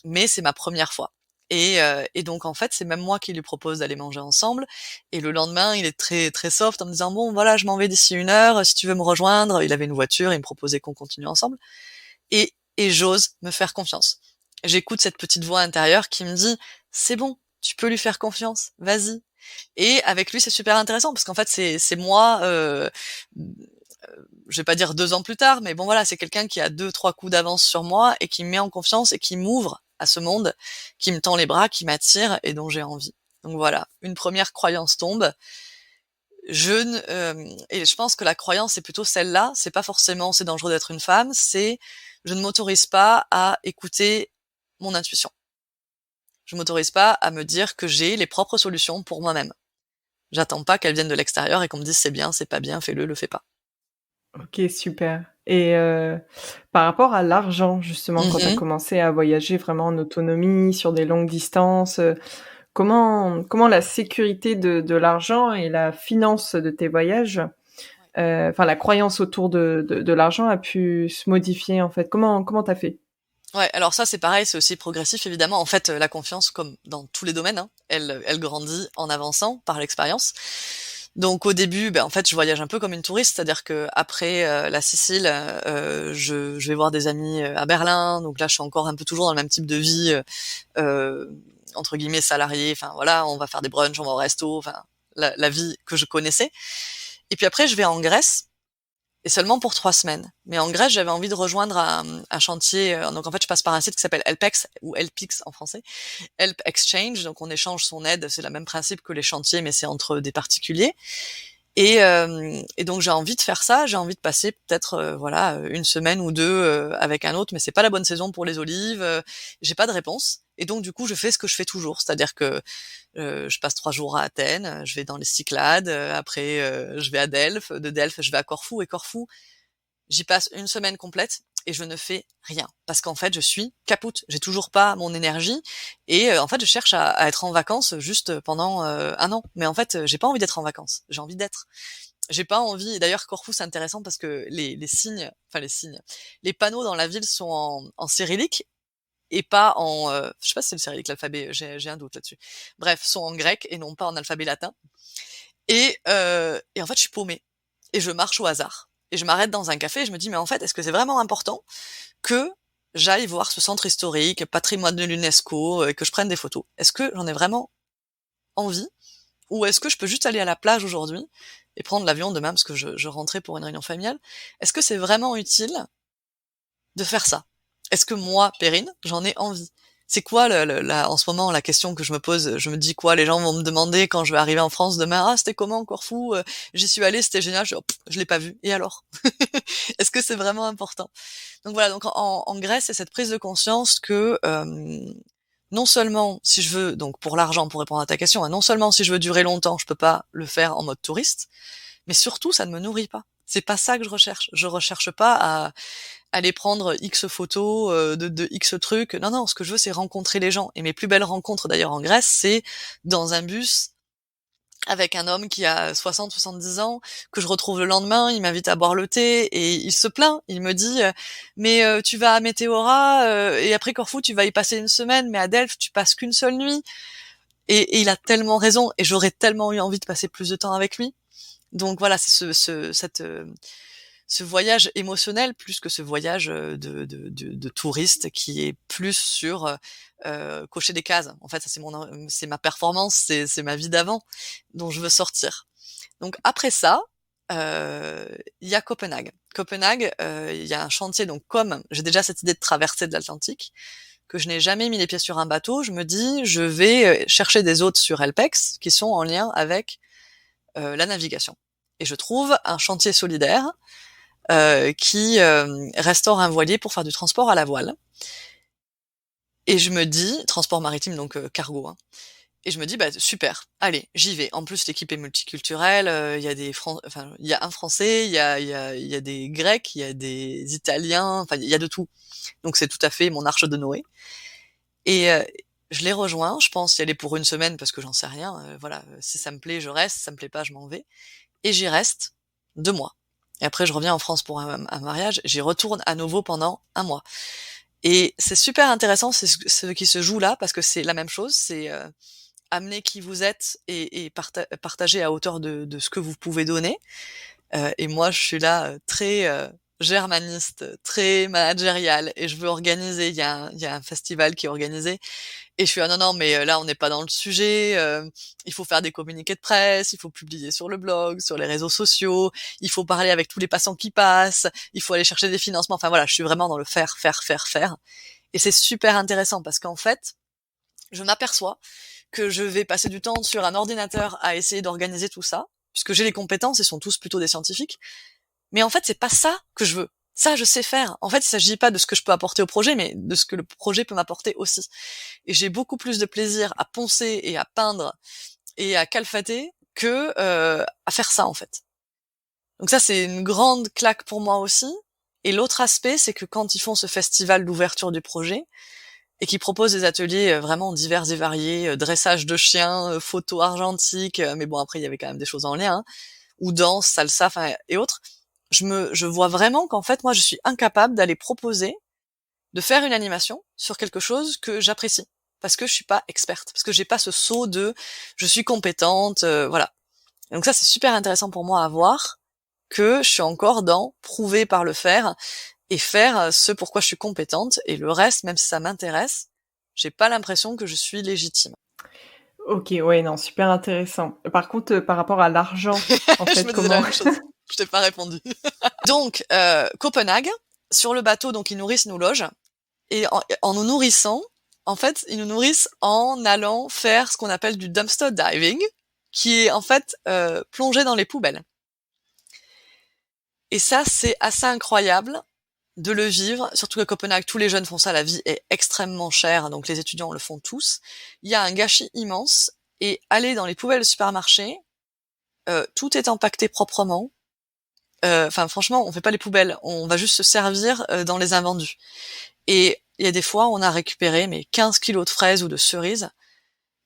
mais c'est ma première fois. Et donc en fait, c'est même moi qui lui propose d'aller manger ensemble et le lendemain, il est très très soft en me disant: «Bon voilà, je m'en vais d'ici 1 heure, si tu veux me rejoindre». Il avait une voiture, il me proposait qu'on continue ensemble. Et j'ose me faire confiance. J'écoute cette petite voix intérieure qui me dit: «C'est bon, tu peux lui faire confiance, vas-y». Et avec lui, c'est super intéressant parce qu'en fait, c'est moi, je vais pas dire 2 ans plus tard, mais bon voilà, c'est quelqu'un qui a 2-3 coups d'avance sur moi et qui me met en confiance et qui m'ouvre à ce monde, qui me tend les bras, qui m'attire et dont j'ai envie. Donc voilà, une première croyance tombe. Je ne et je pense que la croyance, c'est plutôt celle-là, c'est pas forcément «c'est dangereux d'être une femme», c'est je ne m'autorise pas à écouter mon intuition. Je m'autorise pas à me dire que j'ai les propres solutions pour moi-même. J'attends pas qu'elles viennent de l'extérieur et qu'on me dise c'est bien, c'est pas bien, fais-le, le fais pas. OK, super. Et par rapport à l'argent, justement, quand tu as Mmh. commencé à voyager vraiment en autonomie, sur des longues distances, comment la sécurité de l'argent et la finance de tes voyages, Ouais. enfin la croyance autour de l'argent a pu se modifier, en fait? Comment tu as fait? Ouais, alors ça c'est pareil, c'est aussi progressif évidemment. En fait, la confiance, comme dans tous les domaines, hein, elle grandit en avançant par l'expérience. Donc au début, en fait, je voyage un peu comme une touriste, c'est-à-dire que après la Sicile, je vais voir des amis à Berlin. Donc là, je suis encore un peu toujours dans le même type de vie, entre guillemets salarié. Enfin voilà, on va faire des brunchs, on va au resto, enfin la vie que je connaissais. Et puis après, je vais en Grèce et seulement pour 3 semaines. Mais en Grèce, j'avais envie de rejoindre un chantier. Donc en fait, je passe par un site qui s'appelle Helpex ou Helpix en français, Help Exchange. Donc on échange son aide. C'est le même principe que les chantiers, mais c'est entre des particuliers. Et donc j'ai envie de faire ça. J'ai envie de passer peut-être voilà une semaine ou deux avec un autre, mais c'est pas la bonne saison pour les olives. J'ai pas de réponse. Et donc du coup, je fais ce que je fais toujours, c'est-à-dire que je passe 3 jours à Athènes, je vais dans les Cyclades, après je vais à Delphes, de Delphes je vais à Corfou, et Corfou j'y passe une semaine complète et je ne fais rien parce qu'en fait je suis capoute, j'ai toujours pas mon énergie et en fait je cherche à être en vacances juste pendant un an, mais en fait j'ai pas envie d'être en vacances, j'ai envie d'être. J'ai pas envie. Et d'ailleurs, Corfou, c'est intéressant parce que les signes, enfin les signes, les panneaux dans la ville sont en cyrillique et pas en, je sais pas si c'est le cyrillique l'alphabet, j'ai un doute là-dessus. Bref, sont en grec et non pas en alphabet latin. Et en fait, je suis paumée. Et je marche au hasard. Et je m'arrête dans un café et je me dis, mais en fait, est-ce que c'est vraiment important que j'aille voir ce centre historique, patrimoine de l'UNESCO, et que je prenne des photos? Est-ce que j'en ai vraiment envie? Ou est-ce que je peux juste aller à la plage aujourd'hui et prendre l'avion demain parce que je rentrais pour une réunion familiale? Est-ce que c'est vraiment utile de faire ça? Est-ce que moi, Perrine, j'en ai envie? C'est quoi en ce moment la question que je me pose? Je me dis quoi? Les gens vont me demander quand je vais arriver en France demain, ah c'était comment Corfou? J'y suis allée, c'était génial. Je l'ai pas vu. Et alors? Est-ce que c'est vraiment important? Donc voilà. Donc en Grèce, c'est cette prise de conscience que non seulement si je veux, donc pour l'argent, pour répondre à ta question, hein, non seulement si je veux durer longtemps, je peux pas le faire en mode touriste, mais surtout ça ne me nourrit pas. C'est pas ça que je recherche. Je recherche pas à aller prendre X photos de X trucs. Non, non, ce que je veux, c'est rencontrer les gens. Et mes plus belles rencontres, d'ailleurs, en Grèce, c'est dans un bus avec un homme qui a 60, 70 ans, que je retrouve le lendemain, il m'invite à boire le thé et il se plaint. Il me dit, mais tu vas à Météora et après Corfou, tu vas y passer une semaine, mais à Delphes, tu passes qu'une seule nuit. Et il a tellement raison et j'aurais tellement eu envie de passer plus de temps avec lui. Donc voilà, c'est ce voyage émotionnel plus que ce voyage de touriste qui est plus sur cocher des cases. En fait, ça c'est ma performance, c'est ma vie d'avant dont je veux sortir. Donc après ça, il y a Copenhague. Copenhague, il y a un chantier. Donc comme j'ai déjà cette idée de traversée de l'Atlantique, que je n'ai jamais mis les pieds sur un bateau, je me dis je vais chercher des hôtes sur Helpex qui sont en lien avec la navigation. Et je trouve un chantier solidaire qui restaure un voilier pour faire du transport à la voile. Et je me dis, transport maritime, donc cargo, hein. Et je me dis, bah super, allez, j'y vais. En plus, l'équipe est multiculturelle. Il y a enfin, il y a un Français, il y a des Grecs, il y a des Italiens. Enfin, il y a de tout. Donc c'est tout à fait mon arche de Noé. Et je les rejoins. Je pense y aller pour une semaine parce que j'en sais rien. Voilà, si ça me plaît, je reste. Si ça me plaît pas, je m'en vais. Et j'y reste 2 mois. Et après, je reviens en France pour un mariage. J'y retourne à nouveau pendant un mois. Et c'est super intéressant, c'est ce qui se joue là, parce que c'est la même chose. C'est amener qui vous êtes et partager à hauteur de ce que vous pouvez donner. Et moi, je suis là très germaniste, très managériale, et je veux organiser. Il y a un festival qui est organisé et je suis: «Ah non, non, mais là, on n'est pas dans le sujet, il faut faire des communiqués de presse, il faut publier sur le blog, sur les réseaux sociaux, il faut parler avec tous les passants qui passent, il faut aller chercher des financements». Enfin voilà, je suis vraiment dans le faire, faire, faire, faire. Et c'est super intéressant parce qu'en fait, je m'aperçois que je vais passer du temps sur un ordinateur à essayer d'organiser tout ça, puisque j'ai les compétences, ils sont tous plutôt des scientifiques. Mais en fait, c'est pas ça que je veux. Ça, je sais faire. En fait, il s'agit pas de ce que je peux apporter au projet, mais de ce que le projet peut m'apporter aussi. Et j'ai beaucoup plus de plaisir à poncer et à peindre et à calfater que à faire ça en fait. Donc ça c'est une grande claque pour moi aussi. Et l'autre aspect, c'est que quand ils font ce festival d'ouverture du projet et qu'ils proposent des ateliers vraiment divers et variés, dressage de chiens, photo argentique, mais bon après il y avait quand même des choses en lien, hein, ou danse, salsa, enfin et autres. Je vois vraiment qu'en fait moi je suis incapable d'aller proposer de faire une animation sur quelque chose que j'apprécie parce que je suis pas experte, parce que j'ai pas ce saut de je suis compétente, voilà. Et donc ça c'est super intéressant pour moi à voir que je suis encore dans prouver par le faire et faire ce pourquoi je suis compétente et le reste même si ça m'intéresse, j'ai pas l'impression que je suis légitime. OK, ouais, non, super intéressant. Par contre, par rapport à l'argent, en Je fait, me disais la comment même chose. Je t'ai pas répondu. Donc Copenhague, sur le bateau donc ils nourrissent, nous logent. Et en nous nourrissant, en fait, ils nous nourrissent en allant faire ce qu'on appelle du dumpster diving, qui est en fait plonger dans les poubelles. Et ça, c'est assez incroyable de le vivre, surtout à Copenhague, tous les jeunes font ça, la vie est extrêmement chère, donc les étudiants le font tous. Il y a un gâchis immense, et aller dans les poubelles de supermarché, tout est empaqueté proprement. Enfin, franchement, on fait pas les poubelles, on va juste se servir dans les invendus. Et il y a des fois, on a récupéré 15 kilos de fraises ou de cerises.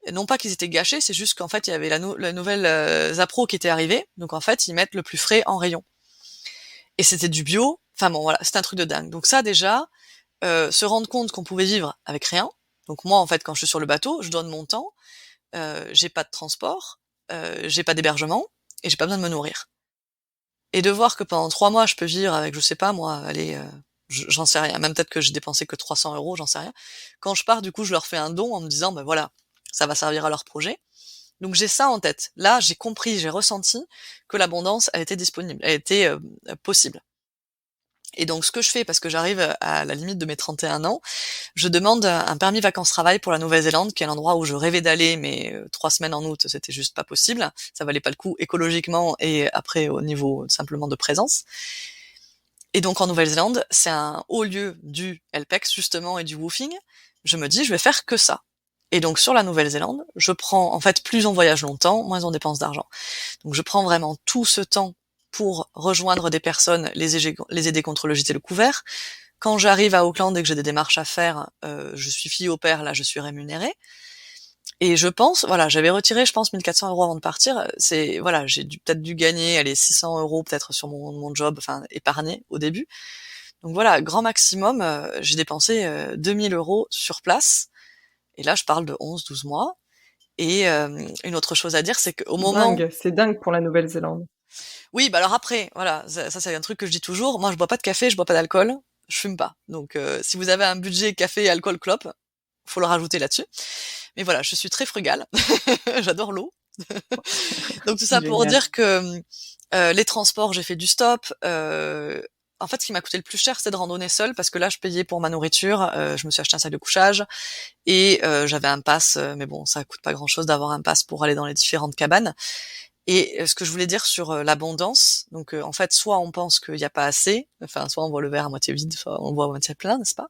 Et non pas qu'ils étaient gâchés, c'est juste qu'en fait, il y avait la nouvelle Zapro qui était arrivée. Donc en fait, ils mettent le plus frais en rayon. Et c'était du bio. Enfin bon, voilà, c'était un truc de dingue. Donc ça, déjà, se rendre compte qu'on pouvait vivre avec rien. Donc moi, en fait, quand je suis sur le bateau, je donne mon temps. J'ai pas de transport, j'ai pas d'hébergement et j'ai pas besoin de me nourrir. Et de voir que pendant 3 mois, je peux vivre avec, je sais pas moi, allez, j'en sais rien. Même peut-être que j'ai dépensé que 300 euros, j'en sais rien. Quand je pars, du coup, je leur fais un don en me disant, ben voilà, ça va servir à leur projet. Donc j'ai ça en tête. Là, j'ai compris, j'ai ressenti que l'abondance, elle était disponible, elle était possible. Et donc ce que je fais, parce que j'arrive à la limite de mes 31 ans, je demande un permis vacances-travail pour la Nouvelle-Zélande, qui est l'endroit où je rêvais d'aller, mais 3 semaines en août, c'était juste pas possible. Ça valait pas le coup écologiquement et après au niveau simplement de présence. Et donc en Nouvelle-Zélande, c'est un haut lieu du LPEX justement et du woofing. Je me dis, je vais faire que ça. Et donc sur la Nouvelle-Zélande, je prends, en fait, plus on voyage longtemps, moins on dépense d'argent. Donc je prends vraiment tout ce temps pour rejoindre des personnes, les aider contre le gîte et le couvert. Quand j'arrive à Auckland et que j'ai des démarches à faire, je suis fille au père, là je suis rémunérée. Et je pense, voilà, j'avais retiré, je pense, 1400 euros avant de partir. C'est, voilà, j'ai peut-être dû gagner, allez, 600 euros peut-être sur mon job, enfin, épargné au début. Donc voilà, grand maximum, j'ai dépensé 2000 euros sur place. Et là, je parle de 11, 12 mois. Et une autre chose à dire, c'est qu'au moment... c'est dingue pour la Nouvelle-Zélande. Oui, bah alors après, voilà, ça c'est un truc que je dis toujours. Moi, je bois pas de café, je bois pas d'alcool, je fume pas. Donc si vous avez un budget café, alcool, clope, faut le rajouter là-dessus. Mais voilà, je suis très frugale. J'adore l'eau. Donc tout ça pour Génial. dire que les transports, j'ai fait du stop. En fait, ce qui m'a coûté le plus cher, c'était de randonner seule parce que là, je payais pour ma nourriture. Je me suis acheté un sac de couchage et j'avais un pass. Mais bon, ça coûte pas grand-chose d'avoir un pass pour aller dans les différentes cabanes. Et ce que je voulais dire sur l'abondance, donc en fait, soit on pense qu'il n'y a pas assez, enfin, soit on voit le verre à moitié vide, soit on le voit à moitié plein, n'est-ce pas?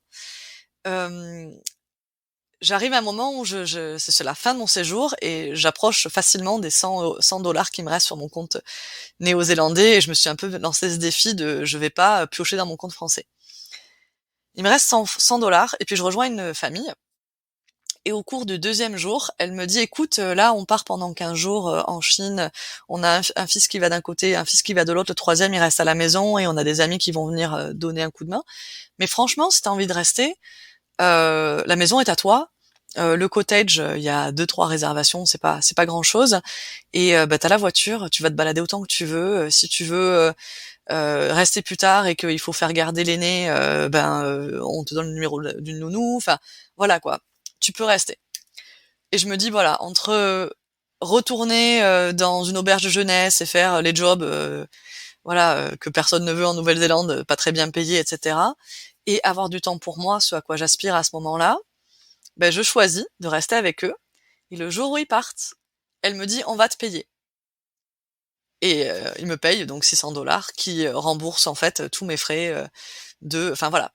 Euh, J'arrive à un moment où c'est la fin de mon séjour et j'approche facilement des 100 dollars qui me restent sur mon compte néo-zélandais et je me suis un peu lancé ce défi de je vais pas piocher dans mon compte français. Il me reste 100 dollars et puis je rejoins une famille et au cours du deuxième jour, elle me dit écoute, là on part pendant 15 jours en Chine, on a un fils qui va d'un côté, un fils qui va de l'autre, le troisième il reste à la maison et on a des amis qui vont venir donner un coup de main. Mais franchement, si t'as envie de rester, la maison est à toi. Le cottage, il y a 2, 3 réservations, c'est pas grand chose. Et bah t'as la voiture, tu vas te balader autant que tu veux. Si tu veux rester plus tard et qu'il faut faire garder l'aîné, on te donne le numéro d'une nounou. Enfin voilà quoi, tu peux rester. Et je me dis voilà, entre retourner dans une auberge de jeunesse et faire les jobs que personne ne veut en Nouvelle-Zélande, pas très bien payés, etc. Et avoir du temps pour moi, ce à quoi j'aspire à ce moment-là, ben je choisis de rester avec eux. Et le jour où ils partent, elle me dit on va te payer. Et ils me payent donc 600 dollars qui rembourse en fait tous mes frais enfin voilà,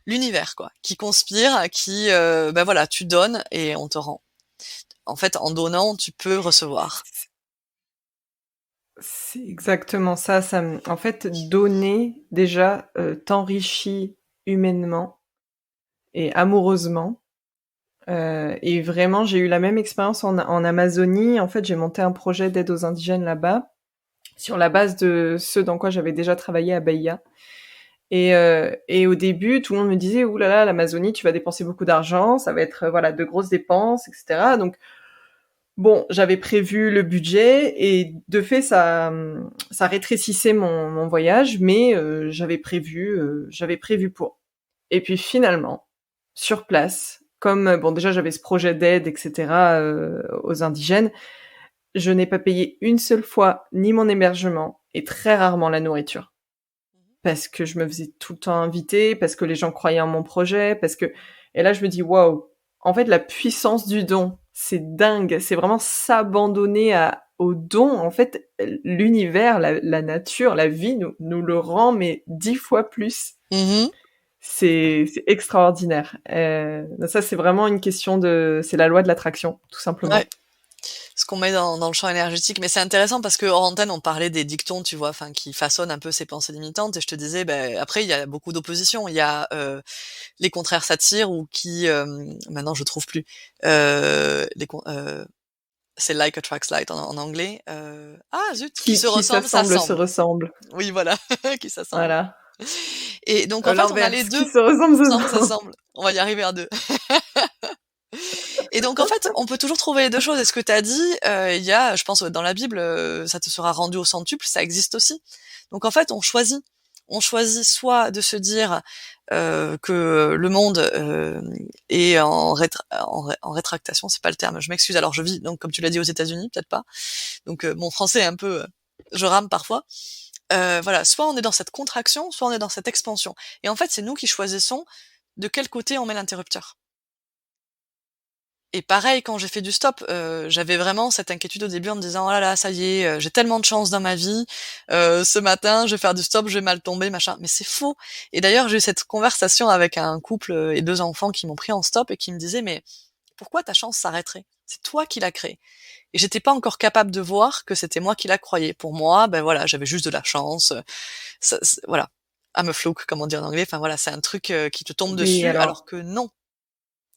l'univers quoi, qui conspire, qui ben voilà, tu donnes et on te rend. En fait, en donnant, tu peux recevoir. C'est exactement ça. En fait, donner déjà t'enrichit humainement et amoureusement. Et vraiment, j'ai eu la même expérience en Amazonie. En fait, j'ai monté un projet d'aide aux indigènes là-bas, sur la base de ce dans quoi j'avais déjà travaillé à Bahia. Et au début, tout le monde me disait, ouh là là, l'Amazonie, tu vas dépenser beaucoup d'argent, ça va être voilà de grosses dépenses, etc. Donc bon, j'avais prévu le budget et de fait, ça rétrécissait mon voyage, mais j'avais prévu pour. Et puis finalement, sur place, comme bon déjà j'avais ce projet d'aide, etc. Aux indigènes, je n'ai pas payé une seule fois ni mon hébergement et très rarement la nourriture parce que je me faisais tout le temps inviter, parce que les gens croyaient en mon projet, parce que et là je me dis waouh, en fait la puissance du don, c'est dingue, c'est vraiment s'abandonner au don. En fait, l'univers, la nature, la vie nous le rend mais 10 fois plus. Mmh. C'est extraordinaire. Ça c'est vraiment une question c'est la loi de l'attraction, tout Ouais. simplement. Ce qu'on met dans le champ énergétique. Mais c'est intéressant parce que hors antenne, on parlait des dictons, tu vois, enfin, qui façonnent un peu ces pensées limitantes. Et je te disais, ben, après, il y a beaucoup d'opposition. Il y a les contraires s'attirent ou qui, maintenant, je trouve plus. C'est like attracts like en anglais. Ah zut, qui se Qui ressemblent, s'assemble se s'assemblent. ressemble. Oui, voilà, qui s'assemblent. Voilà. Et donc en fait, on a les L'inverse, qui deux. se ressemble se Ensemble, assemble. s'assemblent. On va y arriver à deux. Et donc en fait, on peut toujours trouver les deux choses. Et ce que tu as dit, il y a, je pense, dans la Bible, ça te sera rendu au centuple, ça existe aussi. Donc en fait, on choisit. On choisit soit de se dire que le monde est en rétractation, c'est pas le terme, je m'excuse. Alors je vis, donc comme tu l'as dit, aux États-Unis, peut-être pas. Donc mon français est un peu, je rame parfois. Voilà, soit on est dans cette contraction, soit on est dans cette expansion. Et en fait, c'est nous qui choisissons de quel côté on met l'interrupteur. Et pareil, quand j'ai fait du stop, j'avais vraiment cette inquiétude au début en me disant: «Oh là là, ça y est, j'ai tellement de chance dans ma vie, ce matin, je vais faire du stop, je vais mal tomber, machin». Mais c'est faux. Et d'ailleurs, j'ai eu cette conversation avec un couple et 2 enfants qui m'ont pris en stop et qui me disaient: «Mais pourquoi ta chance s'arrêterait? C'est toi qui l'as créée». Et j'étais pas encore capable de voir que c'était moi qui la croyais. Pour moi, ben voilà, j'avais juste de la chance, voilà. I'm a fluke, comme on dit en anglais. Enfin voilà, c'est un truc, qui te tombe Oui, dessus alors alors, que non,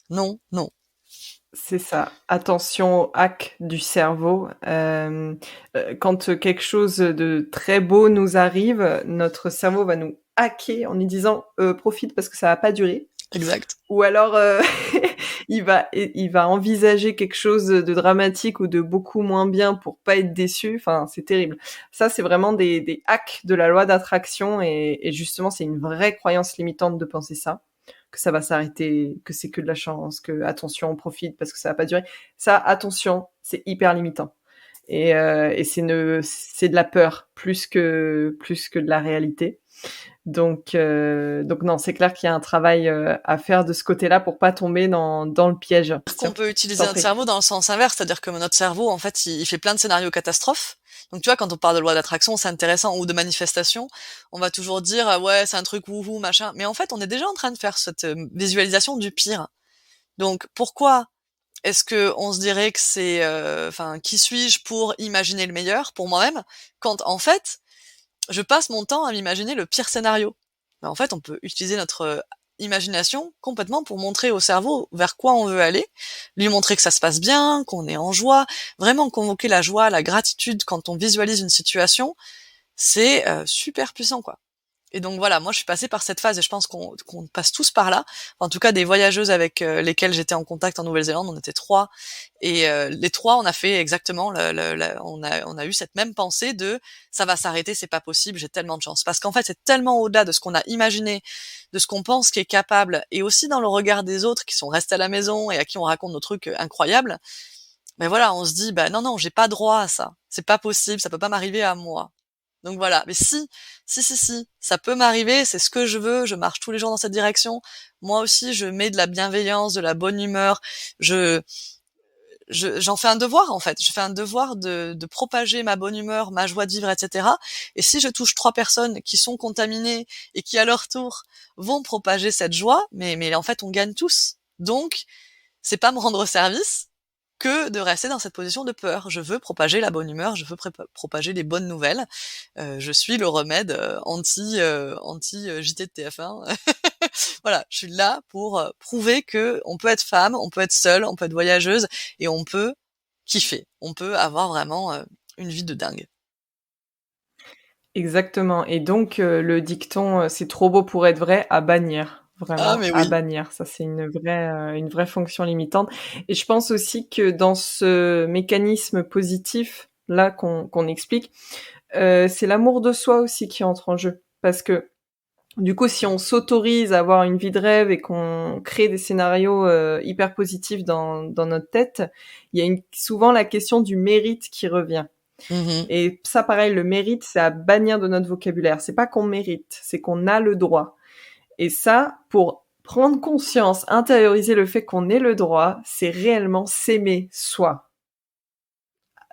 non, non. c'est ça. Attention au hack du cerveau. Quand quelque chose de très beau nous arrive, notre cerveau va nous hacker en nous disant profite parce que ça va pas durer. Exact. Ou alors il va envisager quelque chose de dramatique ou de beaucoup moins bien pour pas être déçu. Enfin, c'est terrible. Ça, c'est vraiment des hacks de la loi d'attraction et justement, c'est une vraie croyance limitante de penser ça, que ça va s'arrêter, que c'est que de la chance, que attention, on profite parce que ça va pas durer. Ça, attention, c'est hyper limitant. Et c'est de la peur plus que de la réalité. Donc non, c'est clair qu'il y a un travail à faire de ce côté-là pour pas tomber dans le piège. Qu'on Tiens, peut je utiliser t'en notre prie. cerveau dans le sens inverse, c'est-à-dire que notre cerveau, en fait, il fait plein de scénarios catastrophes. Donc, tu vois, quand on parle de loi d'attraction, c'est intéressant, ou de manifestation, on va toujours dire, ah ouais, c'est un truc wouhou, machin. Mais en fait, on est déjà en train de faire cette visualisation du pire. Donc, pourquoi est-ce que on se dirait que c'est, enfin, qui suis-je pour imaginer le meilleur pour moi-même, quand en fait, je passe mon temps à m'imaginer le pire scénario. Mais en fait, on peut utiliser notre imagination complètement pour montrer au cerveau vers quoi on veut aller, lui montrer que ça se passe bien, qu'on est en joie, vraiment convoquer la joie, la gratitude quand on visualise une situation, c'est super puissant, quoi. Et donc voilà, moi je suis passée par cette phase et je pense qu'on passe tous par là. Enfin, en tout cas, des voyageuses avec lesquelles j'étais en contact en Nouvelle-Zélande, on était 3 et les 3, on a fait exactement on a eu cette même pensée de ça va s'arrêter, c'est pas possible, j'ai tellement de chance. Parce qu'en fait, c'est tellement au-delà de ce qu'on a imaginé, de ce qu'on pense qui est capable et aussi dans le regard des autres qui sont restés à la maison et à qui on raconte nos trucs incroyables. Mais voilà, on se dit bah non, j'ai pas droit à ça. C'est pas possible, ça peut pas m'arriver à moi. Donc voilà, mais si, ça peut m'arriver, c'est ce que je veux, je marche tous les jours dans cette direction. Moi aussi, je mets de la bienveillance, de la bonne humeur. Je, j'en fais un devoir en fait. Je fais un devoir de propager ma bonne humeur, ma joie de vivre, etc. Et si je touche 3 personnes qui sont contaminées et qui à leur tour vont propager cette joie, mais en fait, on gagne tous. Donc, c'est pas me rendre service que de rester dans cette position de peur. Je veux propager la bonne humeur, je veux propager les bonnes nouvelles. Je suis le remède anti JT de TF1. Voilà, je suis là pour prouver que on peut être femme, on peut être seule, on peut être voyageuse et on peut kiffer. On peut avoir vraiment une vie de dingue. Exactement. Et donc, le dicton, c'est trop beau pour être vrai, à bannir. Ah Vraiment, mais à oui. bannir. Ça, c'est une vraie fonction limitante. Et je pense aussi que dans ce mécanisme positif, là, qu'on explique, c'est l'amour de soi aussi qui entre en jeu. Parce que, du coup, si on s'autorise à avoir une vie de rêve et qu'on crée des scénarios hyper positifs dans notre tête, il y a souvent la question du mérite qui revient. Mm-hmm. Et ça, pareil, le mérite, c'est à bannir de notre vocabulaire. C'est pas qu'on mérite, c'est qu'on a le droit. Et ça, pour prendre conscience, intérioriser le fait qu'on ait le droit, c'est réellement s'aimer soi.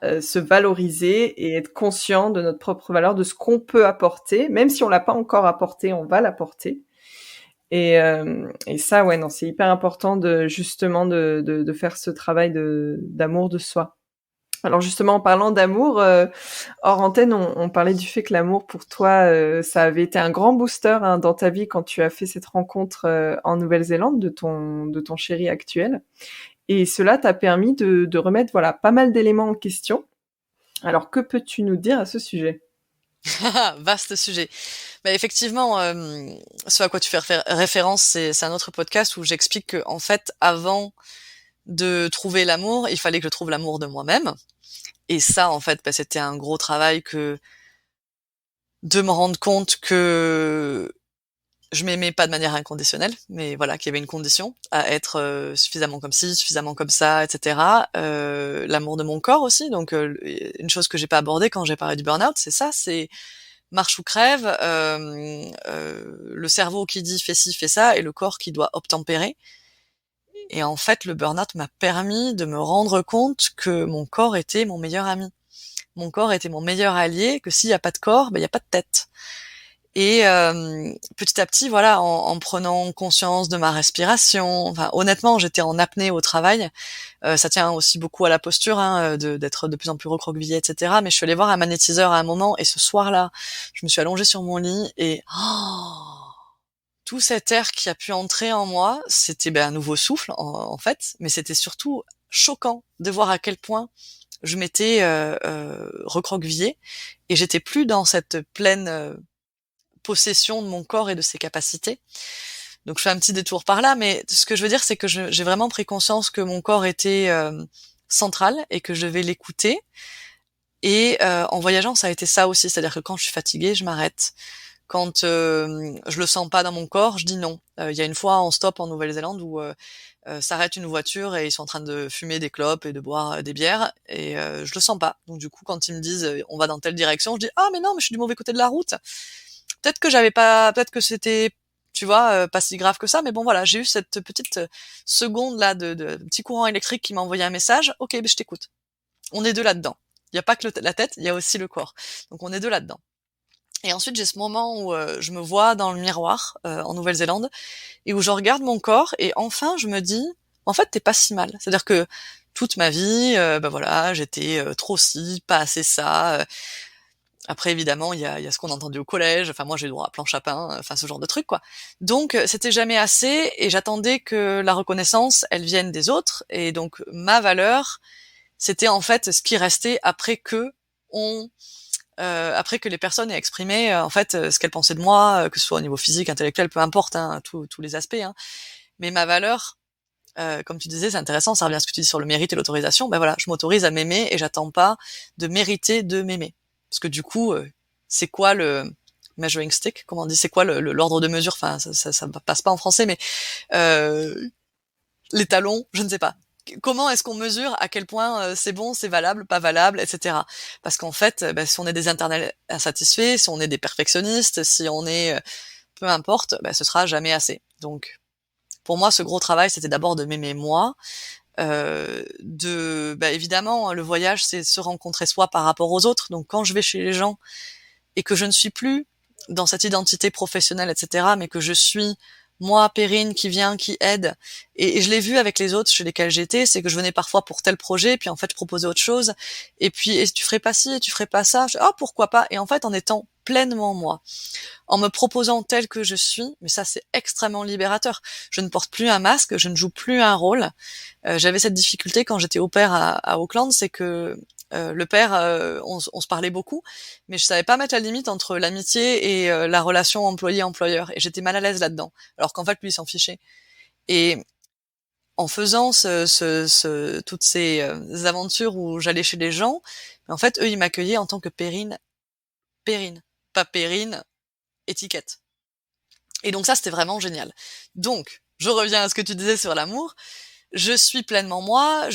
Se valoriser et être conscient de notre propre valeur, de ce qu'on peut apporter. Même si on l'a pas encore apporté, on va l'apporter. Et ça, ouais, non, c'est hyper important justement de faire ce travail d'amour de soi. Alors justement, en parlant d'amour, hors antenne, on parlait du fait que l'amour pour toi, ça avait été un grand booster hein, dans ta vie quand tu as fait cette rencontre en Nouvelle-Zélande de ton chéri actuel. Et cela t'a permis de remettre voilà pas mal d'éléments en question. Alors que peux-tu nous dire à ce sujet? Vaste sujet. Bah, effectivement, ce à quoi tu fais référence, c'est un autre podcast où j'explique que en fait, avant de trouver l'amour, il fallait que je trouve l'amour de moi-même. Et ça, en fait, bah, c'était un gros travail que de me rendre compte que je m'aimais pas de manière inconditionnelle, mais voilà, qu'il y avait une condition à être suffisamment comme ci, suffisamment comme ça, etc. L'amour de mon corps aussi. Donc, une chose que j'ai pas abordée quand j'ai parlé du burn-out, c'est ça, c'est marche ou crève, le cerveau qui dit fais ci, fais ça, et le corps qui doit obtempérer. Et en fait, le burn-out m'a permis de me rendre compte que mon corps était mon meilleur ami. Mon corps était mon meilleur allié, que s'il y a pas de corps, ben il y a pas de tête. Et petit à petit, voilà, en prenant conscience de ma respiration, enfin honnêtement, j'étais en apnée au travail. Ça tient aussi beaucoup à la posture, hein, d'être de plus en plus recroquevillée, etc. Mais je suis allée voir un magnétiseur à un moment, et ce soir-là, je me suis allongée sur mon lit et tout cet air qui a pu entrer en moi, c'était un nouveau souffle en fait, mais c'était surtout choquant de voir à quel point je m'étais recroquevillée et j'étais plus dans cette pleine possession de mon corps et de ses capacités. Donc je fais un petit détour par là, mais ce que je veux dire, c'est que j'ai vraiment pris conscience que mon corps était central et que je devais l'écouter. Et en voyageant, ça a été ça aussi, c'est-à-dire que quand je suis fatiguée, je m'arrête. Quand je le sens pas dans mon corps, je dis non. Il y a une fois en stop en Nouvelle-Zélande où s'arrête une voiture et ils sont en train de fumer des clopes et de boire des bières et je le sens pas. Donc du coup, quand ils me disent on va dans telle direction, je dis ah mais non, mais je suis du mauvais côté de la route. Peut-être que c'était, tu vois, pas si grave que ça, mais bon voilà, j'ai eu cette petite seconde là de petit courant électrique qui m'a envoyé un message. Ok, je t'écoute. On est deux là-dedans. Il y a pas que la tête, il y a aussi le corps. Donc on est deux là-dedans. Et ensuite j'ai ce moment où je me vois dans le miroir en Nouvelle-Zélande et où je regarde mon corps et enfin je me dis en fait t'es pas si mal. C'est-à-dire que toute ma vie, voilà, j'étais trop ci, pas assez ça. Après, évidemment, il y a ce qu'on a entendu au collège. Enfin, moi, j'ai le droit à planche à pain, enfin, ce genre de trucs, quoi. Donc, c'était jamais assez, et j'attendais que la reconnaissance, elle vienne des autres. Et donc, ma valeur, c'était en fait ce qui restait après que les personnes aient exprimé, en fait, ce qu'elles pensaient de moi, que ce soit au niveau physique, intellectuel, peu importe, hein, tous les aspects. Hein. Mais ma valeur, comme tu disais, c'est intéressant, ça revient à ce que tu dis sur le mérite et l'autorisation. Ben voilà, je m'autorise à m'aimer et j'attends pas de mériter de m'aimer. Parce que du coup, c'est quoi le measuring stick? Comment on dit? C'est quoi l'ordre de mesure? Enfin, ça passe pas en français, mais euh, les talons, je ne sais pas. Comment est-ce qu'on mesure à quel point c'est bon, c'est valable, pas valable, etc. Parce qu'en fait, si on est des internals insatisfaits, si on est des perfectionnistes, si on est peu importe, ce sera jamais assez. Donc, pour moi, ce gros travail, c'était d'abord de m'aimer moi, évidemment, le voyage, c'est se rencontrer soi par rapport aux autres. Donc, quand je vais chez les gens et que je ne suis plus dans cette identité professionnelle, etc., mais que je suis moi, Perrine, qui vient, qui aide. Et je l'ai vu avec les autres chez lesquels j'étais, c'est que je venais parfois pour tel projet, puis en fait, je proposais autre chose. Et puis, et tu ferais pas ci, et tu ferais pas ça. Ah, pourquoi pas? Et en fait, en étant pleinement moi, en me proposant tel que je suis, mais ça, c'est extrêmement libérateur. Je ne porte plus un masque, je ne joue plus un rôle. J'avais cette difficulté quand j'étais au pair à Auckland, c'est que le père, on se parlait beaucoup, mais je savais pas mettre la limite entre l'amitié et la relation employé-employeur, et j'étais mal à l'aise là-dedans, alors qu'en fait lui il s'en fichait. Et en faisant toutes ces aventures où j'allais chez les gens, en fait eux ils m'accueillaient en tant que Perrine, Perrine, pas Perrine, étiquette. Et donc ça c'était vraiment génial. Donc je reviens à ce que tu disais sur l'amour. Je suis pleinement moi,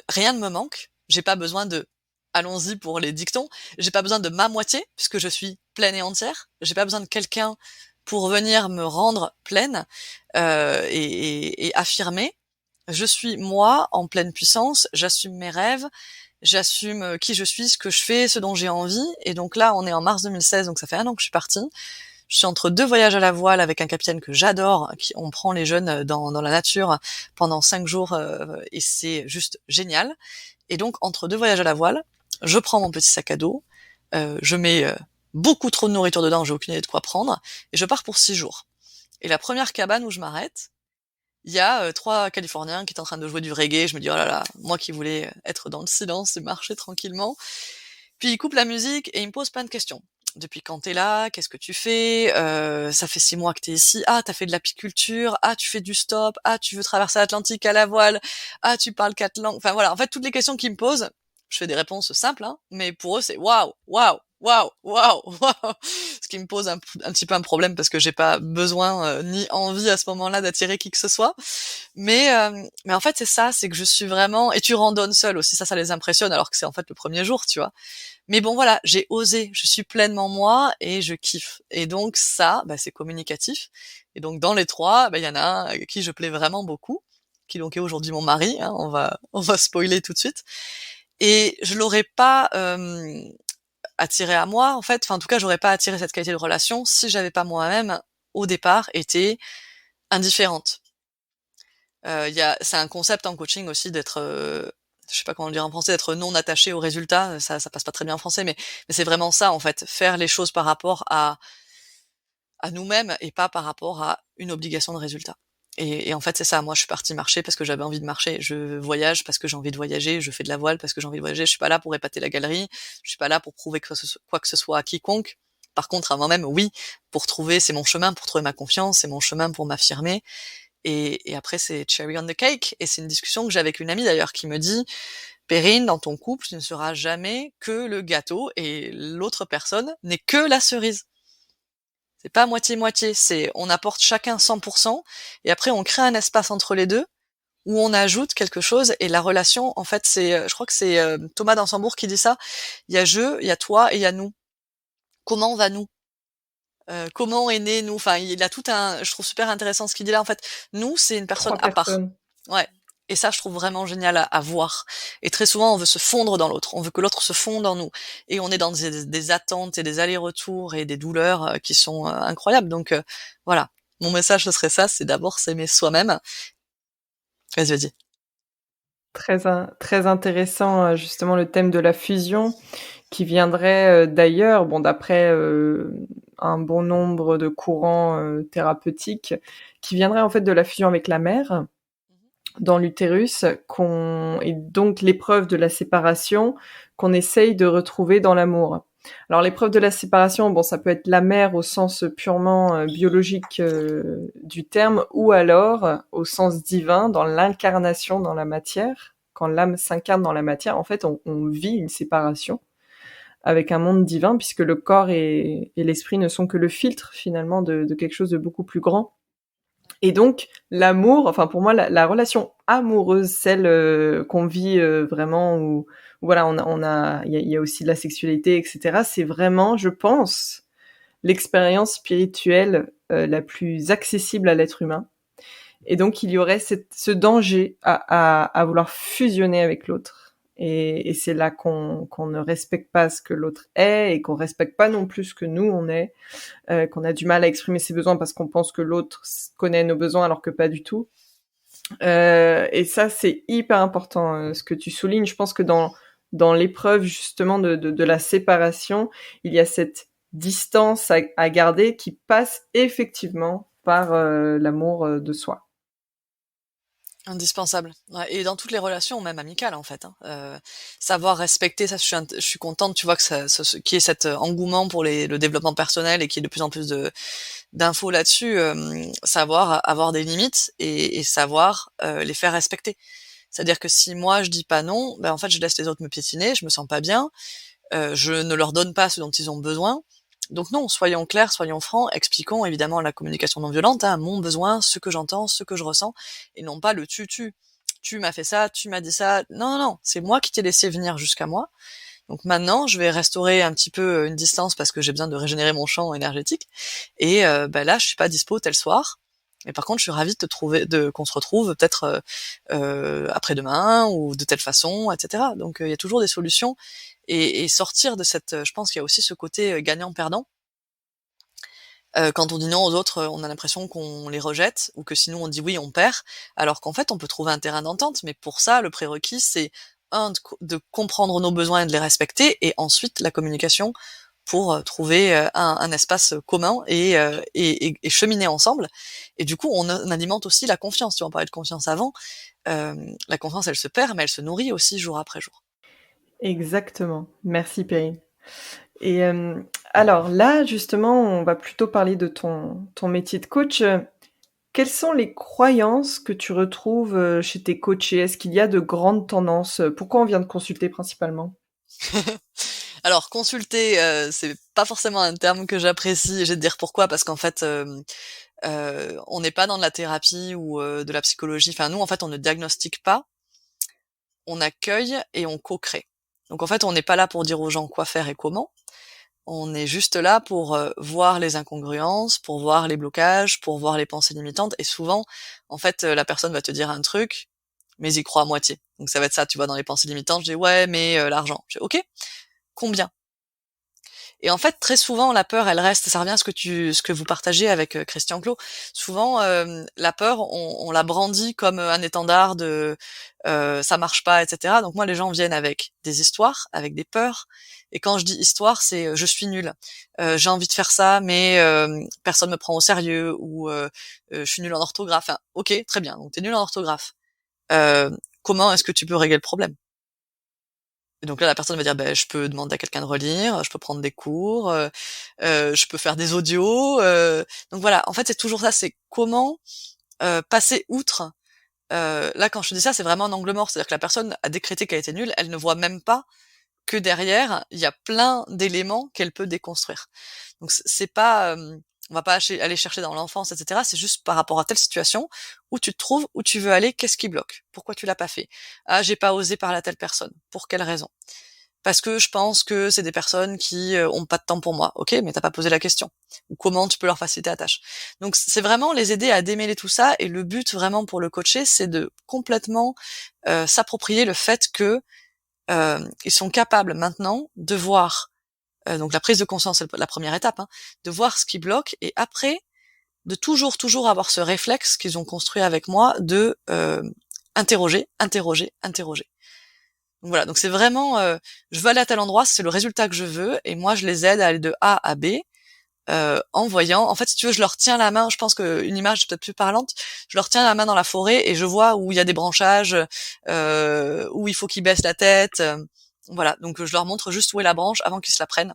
rien ne me manque, j'ai pas besoin de, allons-y pour les dictons, j'ai pas besoin de ma moitié, puisque je suis pleine et entière, j'ai pas besoin de quelqu'un pour venir me rendre pleine, et affirmer. Je suis moi, en pleine puissance, j'assume mes rêves, j'assume qui je suis, ce que je fais, ce dont j'ai envie, et donc là, on est en mars 2016, donc ça fait 1 an que je suis partie. Je suis entre 2 voyages à la voile avec un capitaine que j'adore, on prend les jeunes dans la nature pendant 5 jours, et c'est juste génial. Et donc, entre 2 voyages à la voile, je prends mon petit sac à dos, je mets beaucoup trop de nourriture dedans, j'ai aucune idée de quoi prendre, et je pars pour 6 jours. Et la première cabane où je m'arrête, il y a 3 Californiens qui étaient en train de jouer du reggae, je me dis, oh là là, moi qui voulais être dans le silence et marcher tranquillement. Puis ils coupent la musique et ils me posent plein de questions. Depuis quand t'es là? Qu'est-ce que tu fais? Ça fait 6 mois que t'es ici. Ah, t'as fait de l'apiculture. Ah, tu fais du stop. Ah, tu veux traverser l'Atlantique à la voile. Ah, tu parles 4 langues. Enfin voilà, en fait, toutes les questions qu'ils me posent, je fais des réponses simples, hein, mais pour eux, c'est waouh, waouh, waouh, waouh, waouh. Ce qui me pose un petit peu un problème parce que j'ai pas besoin ni envie à ce moment-là d'attirer qui que ce soit. Mais en fait, c'est ça, c'est que je suis vraiment... Et tu randonnes seul aussi, ça les impressionne, alors que c'est en fait le premier jour, tu vois. Mais bon, voilà, j'ai osé, je suis pleinement moi et je kiffe. Et donc ça, bah, c'est communicatif. Et donc dans les 3, bah, il y en a un à qui je plais vraiment beaucoup, qui donc est aujourd'hui mon mari, hein, on va spoiler tout de suite. Et je l'aurais pas attiré à moi, en fait. Enfin, en tout cas, j'aurais pas attiré cette qualité de relation si j'avais pas moi-même, au départ, été indifférente. C'est un concept en coaching aussi d'être, je sais pas comment le dire en français, d'être non attaché au résultat. Ça passe pas très bien en français, mais c'est vraiment ça en fait, faire les choses par rapport à nous-mêmes et pas par rapport à une obligation de résultat. Et en fait, c'est ça. Moi, je suis partie marcher parce que j'avais envie de marcher. Je voyage parce que j'ai envie de voyager. Je fais de la voile parce que j'ai envie de voyager. Je suis pas là pour épater la galerie. Je suis pas là pour prouver quoi que ce soit à quiconque. Par contre, à moi-même, oui, c'est mon chemin pour trouver ma confiance, c'est mon chemin pour m'affirmer. Et après, c'est cherry on the cake. Et c'est une discussion que j'ai avec une amie d'ailleurs qui me dit, Perrine, dans ton couple, tu ne seras jamais que le gâteau et l'autre personne n'est que la cerise. C'est pas moitié-moitié, c'est on apporte chacun 100% et après on crée un espace entre les deux où on ajoute quelque chose et la relation, en fait, je crois que c'est Thomas d'Ansembourg qui dit ça, il y a je, il y a toi et il y a nous. Comment va nous? Comment est né nous? Enfin, il a je trouve super intéressant ce qu'il dit là. En fait, nous, c'est une personne 3 à part. personnes. Ouais. Et ça, je trouve vraiment génial à voir. Et très souvent, on veut se fondre dans l'autre. On veut que l'autre se fonde en nous. Et on est dans des attentes et des allers-retours et des douleurs qui sont incroyables. Donc, voilà. Mon message, ce serait ça, c'est d'abord s'aimer soi-même. Vas-y, vas-y. Très intéressant, justement, le thème de la fusion, qui viendrait d'ailleurs, bon, d'après un bon nombre de courants thérapeutiques, qui viendrait en fait de la fusion avec la mère dans l'utérus, et donc l'épreuve de la séparation qu'on essaye de retrouver dans l'amour. Alors l'épreuve de la séparation, bon, ça peut être la mère au sens purement biologique du terme, ou alors au sens divin, dans l'incarnation dans la matière. Quand l'âme s'incarne dans la matière, en fait, on vit une séparation avec un monde divin, puisque le corps et l'esprit ne sont que le filtre finalement de quelque chose de beaucoup plus grand. Et donc l'amour, enfin pour moi la relation amoureuse, celle qu'on vit vraiment, où voilà, il y a aussi de la sexualité, etc. C'est vraiment, je pense, l'expérience spirituelle la plus accessible à l'être humain. Et donc il y aurait ce danger à vouloir fusionner avec l'autre Et c'est là qu'on ne respecte pas ce que l'autre est et qu'on respecte pas non plus ce que nous on est, qu'on a du mal à exprimer ses besoins parce qu'on pense que l'autre connaît nos besoins alors que pas du tout. Et ça, c'est hyper important, ce que tu soulignes. Je pense que dans l'épreuve justement de la séparation, il y a cette distance à garder qui passe effectivement par l'amour de soi. Indispensable. Ouais, et dans toutes les relations, même amicales en fait. Hein. Savoir respecter ça, je suis contente, tu vois, que qu'il y ait cet engouement pour le développement personnel et qu'il y ait de plus en plus d'infos là-dessus. Savoir avoir des limites et savoir les faire respecter. C'est-à-dire que si moi je dis pas non, ben en fait je laisse les autres me piétiner, je me sens pas bien, je ne leur donne pas ce dont ils ont besoin. Donc non, soyons clairs, soyons francs, expliquons évidemment la communication non violente, hein, mon besoin, ce que j'entends, ce que je ressens, et non pas le tu. Tu m'as fait ça, tu m'as dit ça. Non, non, non, c'est moi qui t'ai laissé venir jusqu'à moi. Donc maintenant, je vais restaurer un petit peu une distance parce que j'ai besoin de régénérer mon champ énergétique. Et bah là, je suis pas dispo tel soir. Mais par contre, je suis ravie de te trouver, qu'on se retrouve peut-être après-demain ou de telle façon, etc. Donc il y a toujours des solutions et sortir de cette. Je pense qu'il y a aussi ce côté gagnant-perdant. Quand on dit non aux autres, on a l'impression qu'on les rejette ou que si nous on dit oui, on perd. Alors qu'en fait, on peut trouver un terrain d'entente. Mais pour ça, le prérequis, c'est de comprendre nos besoins et de les respecter, et ensuite la communication pour trouver un espace commun et cheminer ensemble. Et du coup, on alimente aussi la confiance. Tu en parlais de confiance avant. La confiance, elle se perd, mais elle se nourrit aussi jour après jour. Exactement. Merci Perrine. Et alors là, justement, on va plutôt parler de ton métier de coach. Quelles sont les croyances que tu retrouves chez tes coachés? Est-ce qu'il y a de grandes tendances? Pourquoi on vient de consulter principalement? Alors consulter, c'est pas forcément un terme que j'apprécie. Et je vais te dire pourquoi. Parce qu'en fait, on n'est pas dans de la thérapie ou de la psychologie. Enfin, nous, en fait, on ne diagnostique pas, on accueille et on co-crée. Donc en fait, on n'est pas là pour dire aux gens quoi faire et comment. On est juste là pour voir les incongruences, pour voir les blocages, pour voir les pensées limitantes. Et souvent, en fait, la personne va te dire un truc, mais il croit à moitié. Donc ça va être ça, tu vois, dans les pensées limitantes. Je dis ouais, mais l'argent. Je dis ok, combien? Et en fait, très souvent, la peur, elle reste. Ça revient à ce que vous partagez avec Christian Clot. Souvent, la peur, on la brandit comme un étendard de ça marche pas, etc. Donc moi, les gens viennent avec des histoires, avec des peurs. Et quand je dis histoire, c'est je suis nulle. J'ai envie de faire ça, mais personne me prend au sérieux, ou je suis nulle en orthographe. Enfin, ok, très bien. Donc t'es nulle en orthographe. Euh, Comment est-ce que tu peux régler le problème? Et donc là, la personne va dire, ben, je peux demander à quelqu'un de relire, je peux prendre des cours, je peux faire des audios. Donc voilà, en fait, c'est toujours ça, c'est comment passer outre. Là, quand je te dis ça, c'est vraiment un angle mort, c'est-à-dire que la personne a décrété qu'elle était nulle, elle ne voit même pas que derrière, il y a plein d'éléments qu'elle peut déconstruire. Donc c'est pas, on va pas aller chercher dans l'enfance, etc. C'est juste par rapport à telle situation où tu te trouves, où tu veux aller, qu'est-ce qui bloque? Pourquoi tu l'as pas fait? Ah, j'ai pas osé parler à telle personne. Pour quelle raison? Parce que je pense que c'est des personnes qui ont pas de temps pour moi. Ok, mais t'as pas posé la question. Ou comment tu peux leur faciliter la tâche. Donc c'est vraiment les aider à démêler tout ça. Et le but vraiment pour le coacher, c'est de complètement s'approprier le fait que ils sont capables maintenant de voir, donc la prise de conscience, c'est la première étape, hein, de voir ce qui bloque, et après de toujours avoir ce réflexe qu'ils ont construit avec moi de interroger, interroger, interroger. Donc voilà, donc c'est vraiment, je veux aller à tel endroit, c'est le résultat que je veux, et moi je les aide à aller de A à B, en voyant, en fait, si tu veux, je leur tiens la main, je pense qu'une image peut-être plus parlante, je leur tiens la main dans la forêt et je vois où il y a des branchages, où il faut qu'ils baissent la tête, voilà, donc je leur montre juste où est la branche avant qu'ils se la prennent.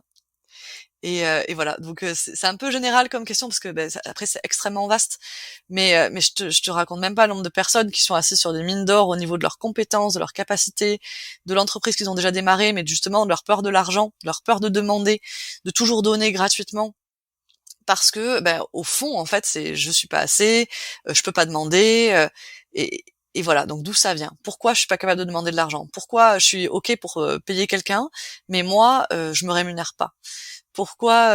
Et voilà, donc c'est un peu général comme question parce que après c'est extrêmement vaste, mais je te raconte même pas le nombre de personnes qui sont assises sur des mines d'or au niveau de leurs compétences, de leurs capacités, de l'entreprise qu'ils ont déjà démarré, mais justement de leur peur de l'argent, de leur peur de demander, de toujours donner gratuitement. Parce que, au fond, en fait, c'est je suis pas assez, je peux pas demander, et voilà. Donc d'où ça vient? Pourquoi je suis pas capable de demander de l'argent? Pourquoi je suis ok pour payer quelqu'un, mais moi, je me rémunère pas? Pourquoi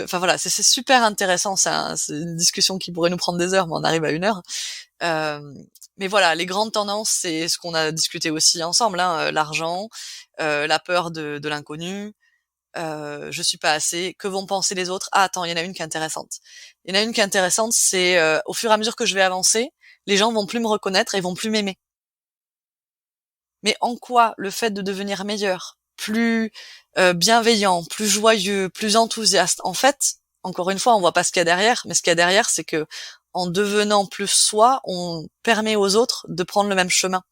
Enfin voilà, c'est super intéressant. C'est une discussion qui pourrait nous prendre des heures, mais on arrive à 1 heure. Mais voilà, les grandes tendances, c'est ce qu'on a discuté aussi ensemble, hein, l'argent, la peur de l'inconnu, je suis pas assez, que vont penser les autres? Ah attends, il y en a une qui est intéressante. Il y en a une qui est intéressante, c'est au fur et à mesure que je vais avancer, les gens vont plus me reconnaître et vont plus m'aimer. Mais en quoi le fait de devenir meilleur, plus bienveillant, plus joyeux, plus enthousiaste, en fait, encore une fois, on voit pas ce qu'il y a derrière, mais ce qu'il y a derrière, c'est que en devenant plus soi, on permet aux autres de prendre le même chemin.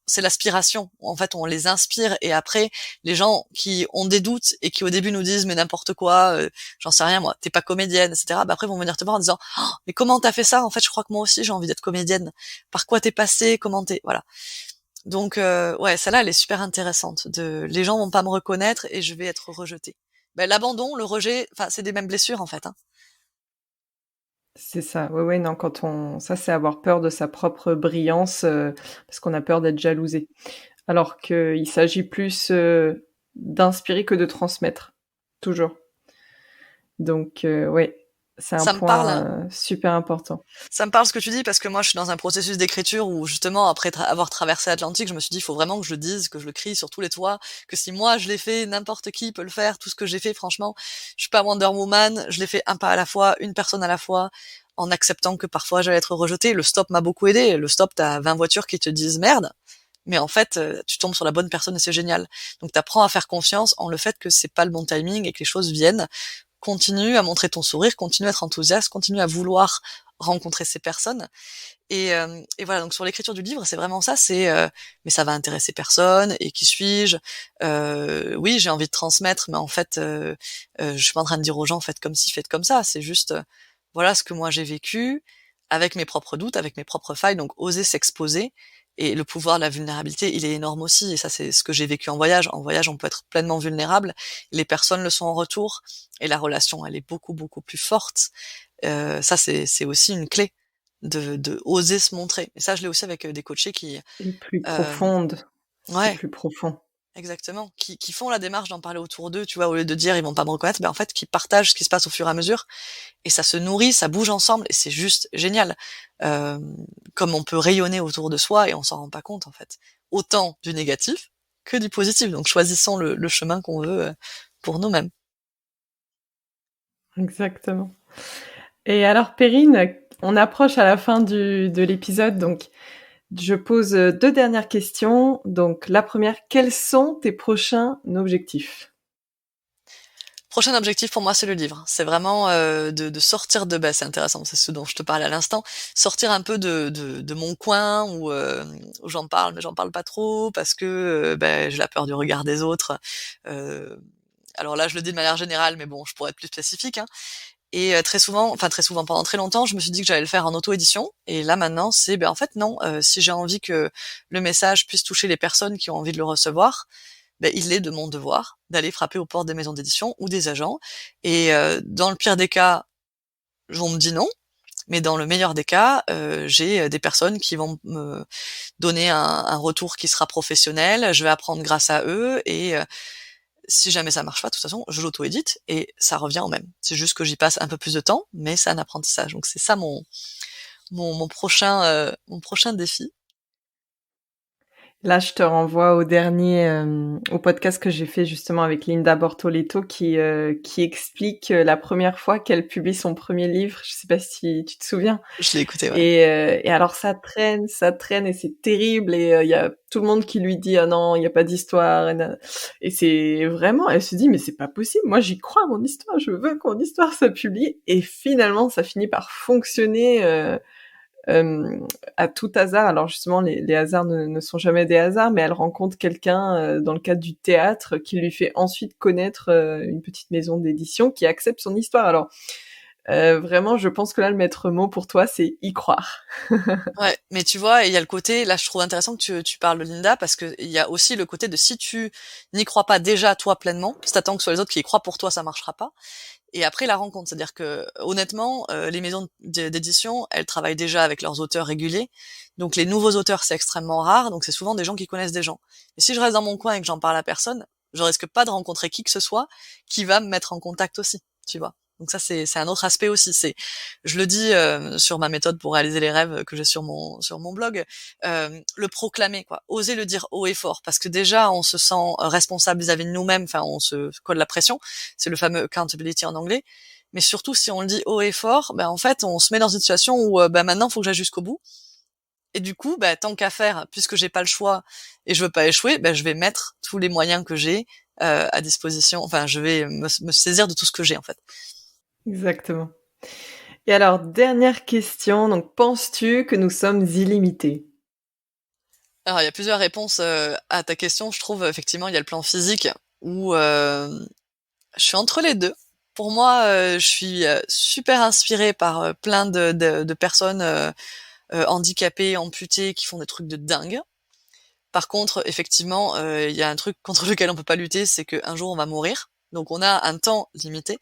C'est l'aspiration. En fait, on les inspire et après, les gens qui ont des doutes et qui au début nous disent mais n'importe quoi, j'en sais rien moi, t'es pas comédienne, etc. Bah après vont venir te voir en disant oh, mais comment t'as fait ça? En fait, je crois que moi aussi j'ai envie d'être comédienne. Par quoi t'es passé? Comment t'es voilà. Donc ouais, celle-là, elle est super intéressante. Les gens vont pas me reconnaître et je vais être rejetée. Ben, l'abandon, le rejet, enfin c'est des mêmes blessures en fait. Hein. C'est ça. Ouais, ouais, non, ça, c'est avoir peur de sa propre brillance, parce qu'on a peur d'être jalousé. Alors qu'il s'agit plus d'inspirer que de transmettre, toujours. Donc, ouais, c'est un Ça me parle, point hein. super important. Ça me parle ce que tu dis parce que moi je suis dans un processus d'écriture où justement après avoir traversé l'Atlantique, je me suis dit il faut vraiment que je le dise, que je le crie sur tous les toits, que si moi je l'ai fait, n'importe qui peut le faire. Tout ce que j'ai fait, franchement, je suis pas Wonder Woman, je l'ai fait un pas à la fois, une personne à la fois, en acceptant que parfois j'allais être rejetée. Le stop m'a beaucoup aidé. Le stop, t'as 20 voitures qui te disent merde. Mais en fait, tu tombes sur la bonne personne et c'est génial. Donc t'apprends à faire confiance en le fait que c'est pas le bon timing et que les choses viennent. Continue à montrer ton sourire, continue à être enthousiaste, continue à vouloir rencontrer ces personnes. Et voilà, donc sur l'écriture du livre, c'est vraiment ça, c'est mais ça va intéresser personne, et qui suis-je? Oui, j'ai envie de transmettre, mais en fait, je suis pas en train de dire aux gens faites comme ci, faites comme ça. C'est juste voilà ce que moi j'ai vécu, avec mes propres doutes, avec mes propres failles, donc oser s'exposer. Et le pouvoir de la vulnérabilité, il est énorme aussi, et ça c'est ce que j'ai vécu en voyage. En voyage, on peut être pleinement vulnérable, les personnes le sont en retour, et la relation, elle est beaucoup, beaucoup plus forte. Ça c'est aussi une clé de oser se montrer. Et ça, je l'ai aussi avec des coachés qui, Et plus euh, profonde. C'est ouais, plus profond. exactement, qui font la démarche d'en parler autour d'eux, tu vois, au lieu de dire ils vont pas me reconnaître, ben en fait, qui partagent ce qui se passe au fur et à mesure, et ça se nourrit, ça bouge ensemble, et c'est juste génial. Euh, Comme on peut rayonner autour de soi et on s'en rend pas compte en fait. Autant du négatif que du positif. Donc choisissons le chemin qu'on veut pour nous-mêmes. Exactement. Et alors, Perrine, on approche à la fin de l'épisode, donc je pose deux dernières questions. Donc, la première, quels sont tes prochains objectifs? Prochain objectif pour moi, c'est le livre. C'est vraiment de sortir de... Bah, c'est intéressant, c'est ce dont je te parlais à l'instant. Sortir un peu de mon coin où j'en parle, mais j'en parle pas trop parce que bah, j'ai la peur du regard des autres. Euh, alors là, je le dis de manière générale, mais bon, je pourrais être plus spécifique. Hein. Et très souvent, pendant très longtemps, je me suis dit que j'allais le faire en auto-édition. Et là, maintenant, c'est, ben en fait, non. Si j'ai envie que le message puisse toucher les personnes qui ont envie de le recevoir, ben, il est de mon devoir d'aller frapper aux portes des maisons d'édition ou des agents. Et dans le pire des cas, on me dit non. Mais dans le meilleur des cas, j'ai des personnes qui vont me donner un retour qui sera professionnel. Je vais apprendre grâce à eux. Et si jamais ça marche pas, de toute façon, je l'auto-édite et ça revient au même. C'est juste que j'y passe un peu plus de temps, mais c'est un apprentissage. Donc c'est ça mon prochain défi. Là, je te renvoie au podcast que j'ai fait justement avec Linda Bortoletto qui explique la première fois qu'elle publie son premier livre. Je sais pas si tu te souviens. Je l'ai écouté, ouais. Et alors ça traîne et c'est terrible et il y a tout le monde qui lui dit ah non il y a pas d'histoire et c'est vraiment elle se dit mais c'est pas possible, moi j'y crois à mon histoire, je veux que mon histoire soit publiée et finalement ça finit par fonctionner euh, à tout hasard. Alors justement, les hasards ne sont jamais des hasards, mais elle rencontre quelqu'un dans le cadre du théâtre qui lui fait ensuite connaître une petite maison d'édition qui accepte son histoire. Alors vraiment, je pense que là, le maître mot pour toi, c'est y croire. Ouais, mais tu vois, il y a le côté, là je trouve intéressant que tu parles de Linda, parce que il y a aussi le côté de si tu n'y crois pas déjà toi pleinement, si t'attends que ce soit les autres qui y croient pour toi, ça marchera pas. Et après la rencontre, c'est-à-dire que honnêtement, les maisons d'édition, elles travaillent déjà avec leurs auteurs réguliers, donc les nouveaux auteurs c'est extrêmement rare, donc c'est souvent des gens qui connaissent des gens. Et si je reste dans mon coin et que j'en parle à personne, je risque pas de rencontrer qui que ce soit qui va me mettre en contact aussi, tu vois. Donc ça, c'est un autre aspect aussi. Je le dis sur ma méthode pour réaliser les rêves que j'ai sur mon blog, le proclamer, quoi. Oser le dire haut et fort, parce que déjà, on se sent responsable vis-à-vis de nous-mêmes. Enfin, on se colle la pression. C'est le fameux accountability en anglais. Mais surtout, si on le dit haut et fort, ben en fait, on se met dans une situation où maintenant, faut que j'aille jusqu'au bout. Et du coup, tant qu'à faire, puisque j'ai pas le choix et je veux pas échouer, je vais mettre tous les moyens que j'ai à disposition. Enfin, je vais me saisir de tout ce que j'ai, en fait. Exactement. Et alors, dernière question, donc penses-tu que nous sommes illimités? Alors, il y a plusieurs réponses à ta question. Je trouve effectivement, il y a le plan physique où je suis entre les deux. Pour moi, je suis super inspirée par plein de personnes handicapées, amputées, qui font des trucs de dingue. Par contre, effectivement, il y a un truc contre lequel on peut pas lutter, c'est qu'un jour on va mourir. Donc on a un temps limité.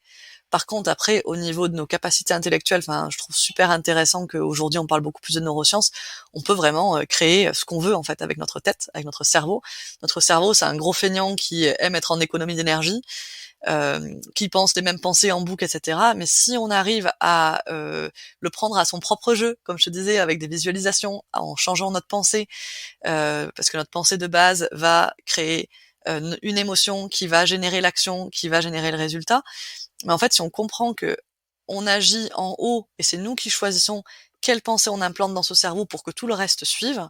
Par contre, après, au niveau de nos capacités intellectuelles, enfin, je trouve super intéressant qu'aujourd'hui on parle beaucoup plus de neurosciences. On peut vraiment créer ce qu'on veut en fait avec notre tête, avec notre cerveau. Notre cerveau, c'est un gros feignant qui aime être en économie d'énergie, qui pense les mêmes pensées en boucle, etc. Mais si on arrive à le prendre à son propre jeu, comme je te disais, avec des visualisations, en changeant notre pensée, parce que notre pensée de base va créer une émotion qui va générer l'action, qui va générer le résultat. Mais en fait, si on comprend que on agit en haut et c'est nous qui choisissons quelle pensée on implante dans ce cerveau pour que tout le reste suive,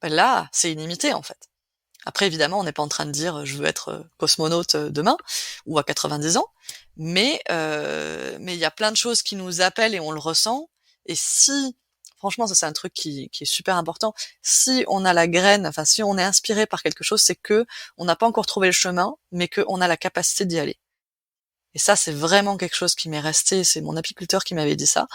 là, c'est illimité en fait. Après, évidemment, on n'est pas en train de dire je veux être cosmonaute demain ou à 90 ans, mais il y a plein de choses qui nous appellent et on le ressent. Et si, franchement, ça c'est un truc qui est super important, si on a la graine, enfin si on est inspiré par quelque chose, c'est que on n'a pas encore trouvé le chemin, mais qu'on a la capacité d'y aller. Et ça, c'est vraiment quelque chose qui m'est resté. C'est mon apiculteur qui m'avait dit ça,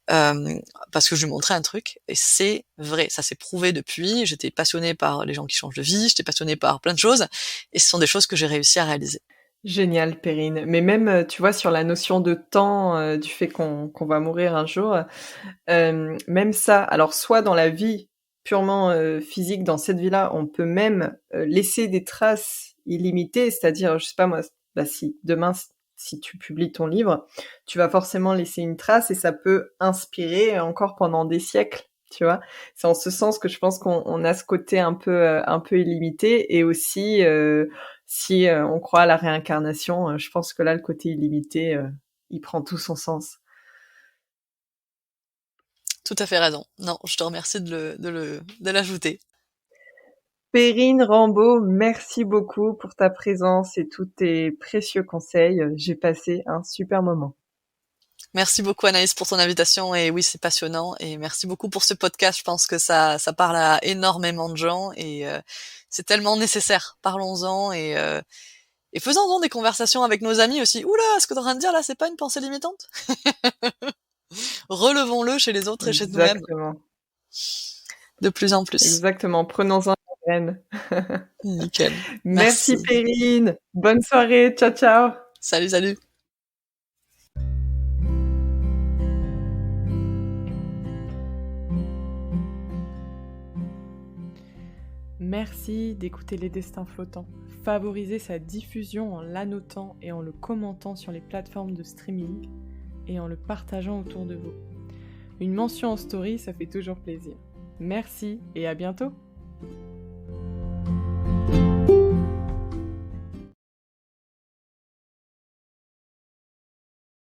parce que je lui montrais un truc, et c'est vrai. Ça s'est prouvé depuis. J'étais passionnée par les gens qui changent de vie, j'étais passionnée par plein de choses, et ce sont des choses que j'ai réussi à réaliser. Génial, Perrine. Mais même, tu vois, sur la notion de temps, du fait qu'on va mourir un jour, même ça, alors soit dans la vie purement physique, dans cette vie-là, on peut même laisser des traces illimitées, c'est-à-dire, je sais pas moi, si demain, si tu publies ton livre, tu vas forcément laisser une trace et ça peut inspirer encore pendant des siècles, tu vois. C'est en ce sens que je pense qu'on a ce côté un peu illimité, et aussi si on croit à la réincarnation, je pense que là, le côté illimité, il prend tout son sens. Tout à fait raison. Non, je te remercie de l'ajouter. Perrine Rambaud, merci beaucoup pour ta présence et tous tes précieux conseils. J'ai passé un super moment. Merci beaucoup Anaïs pour ton invitation, et oui, c'est passionnant, et merci beaucoup pour ce podcast. Je pense que ça parle à énormément de gens, et c'est tellement nécessaire. Parlons-en, et faisons-en des conversations avec nos amis aussi. Oula, ce que t'es en train de dire là, c'est pas une pensée limitante? Relevons-le chez les autres et chez nous-mêmes, Exactement. de plus en plus. Exactement. Prenons-en la graine. Nickel. Merci Merci. Perrine. Bonne soirée. Ciao, ciao. Salut, salut. Merci d'écouter Les Destins Flottants. Favorisez sa diffusion en l'annotant et en le commentant sur les plateformes de streaming et en le partageant autour de vous. Une mention en story, ça fait toujours plaisir. Merci et à bientôt!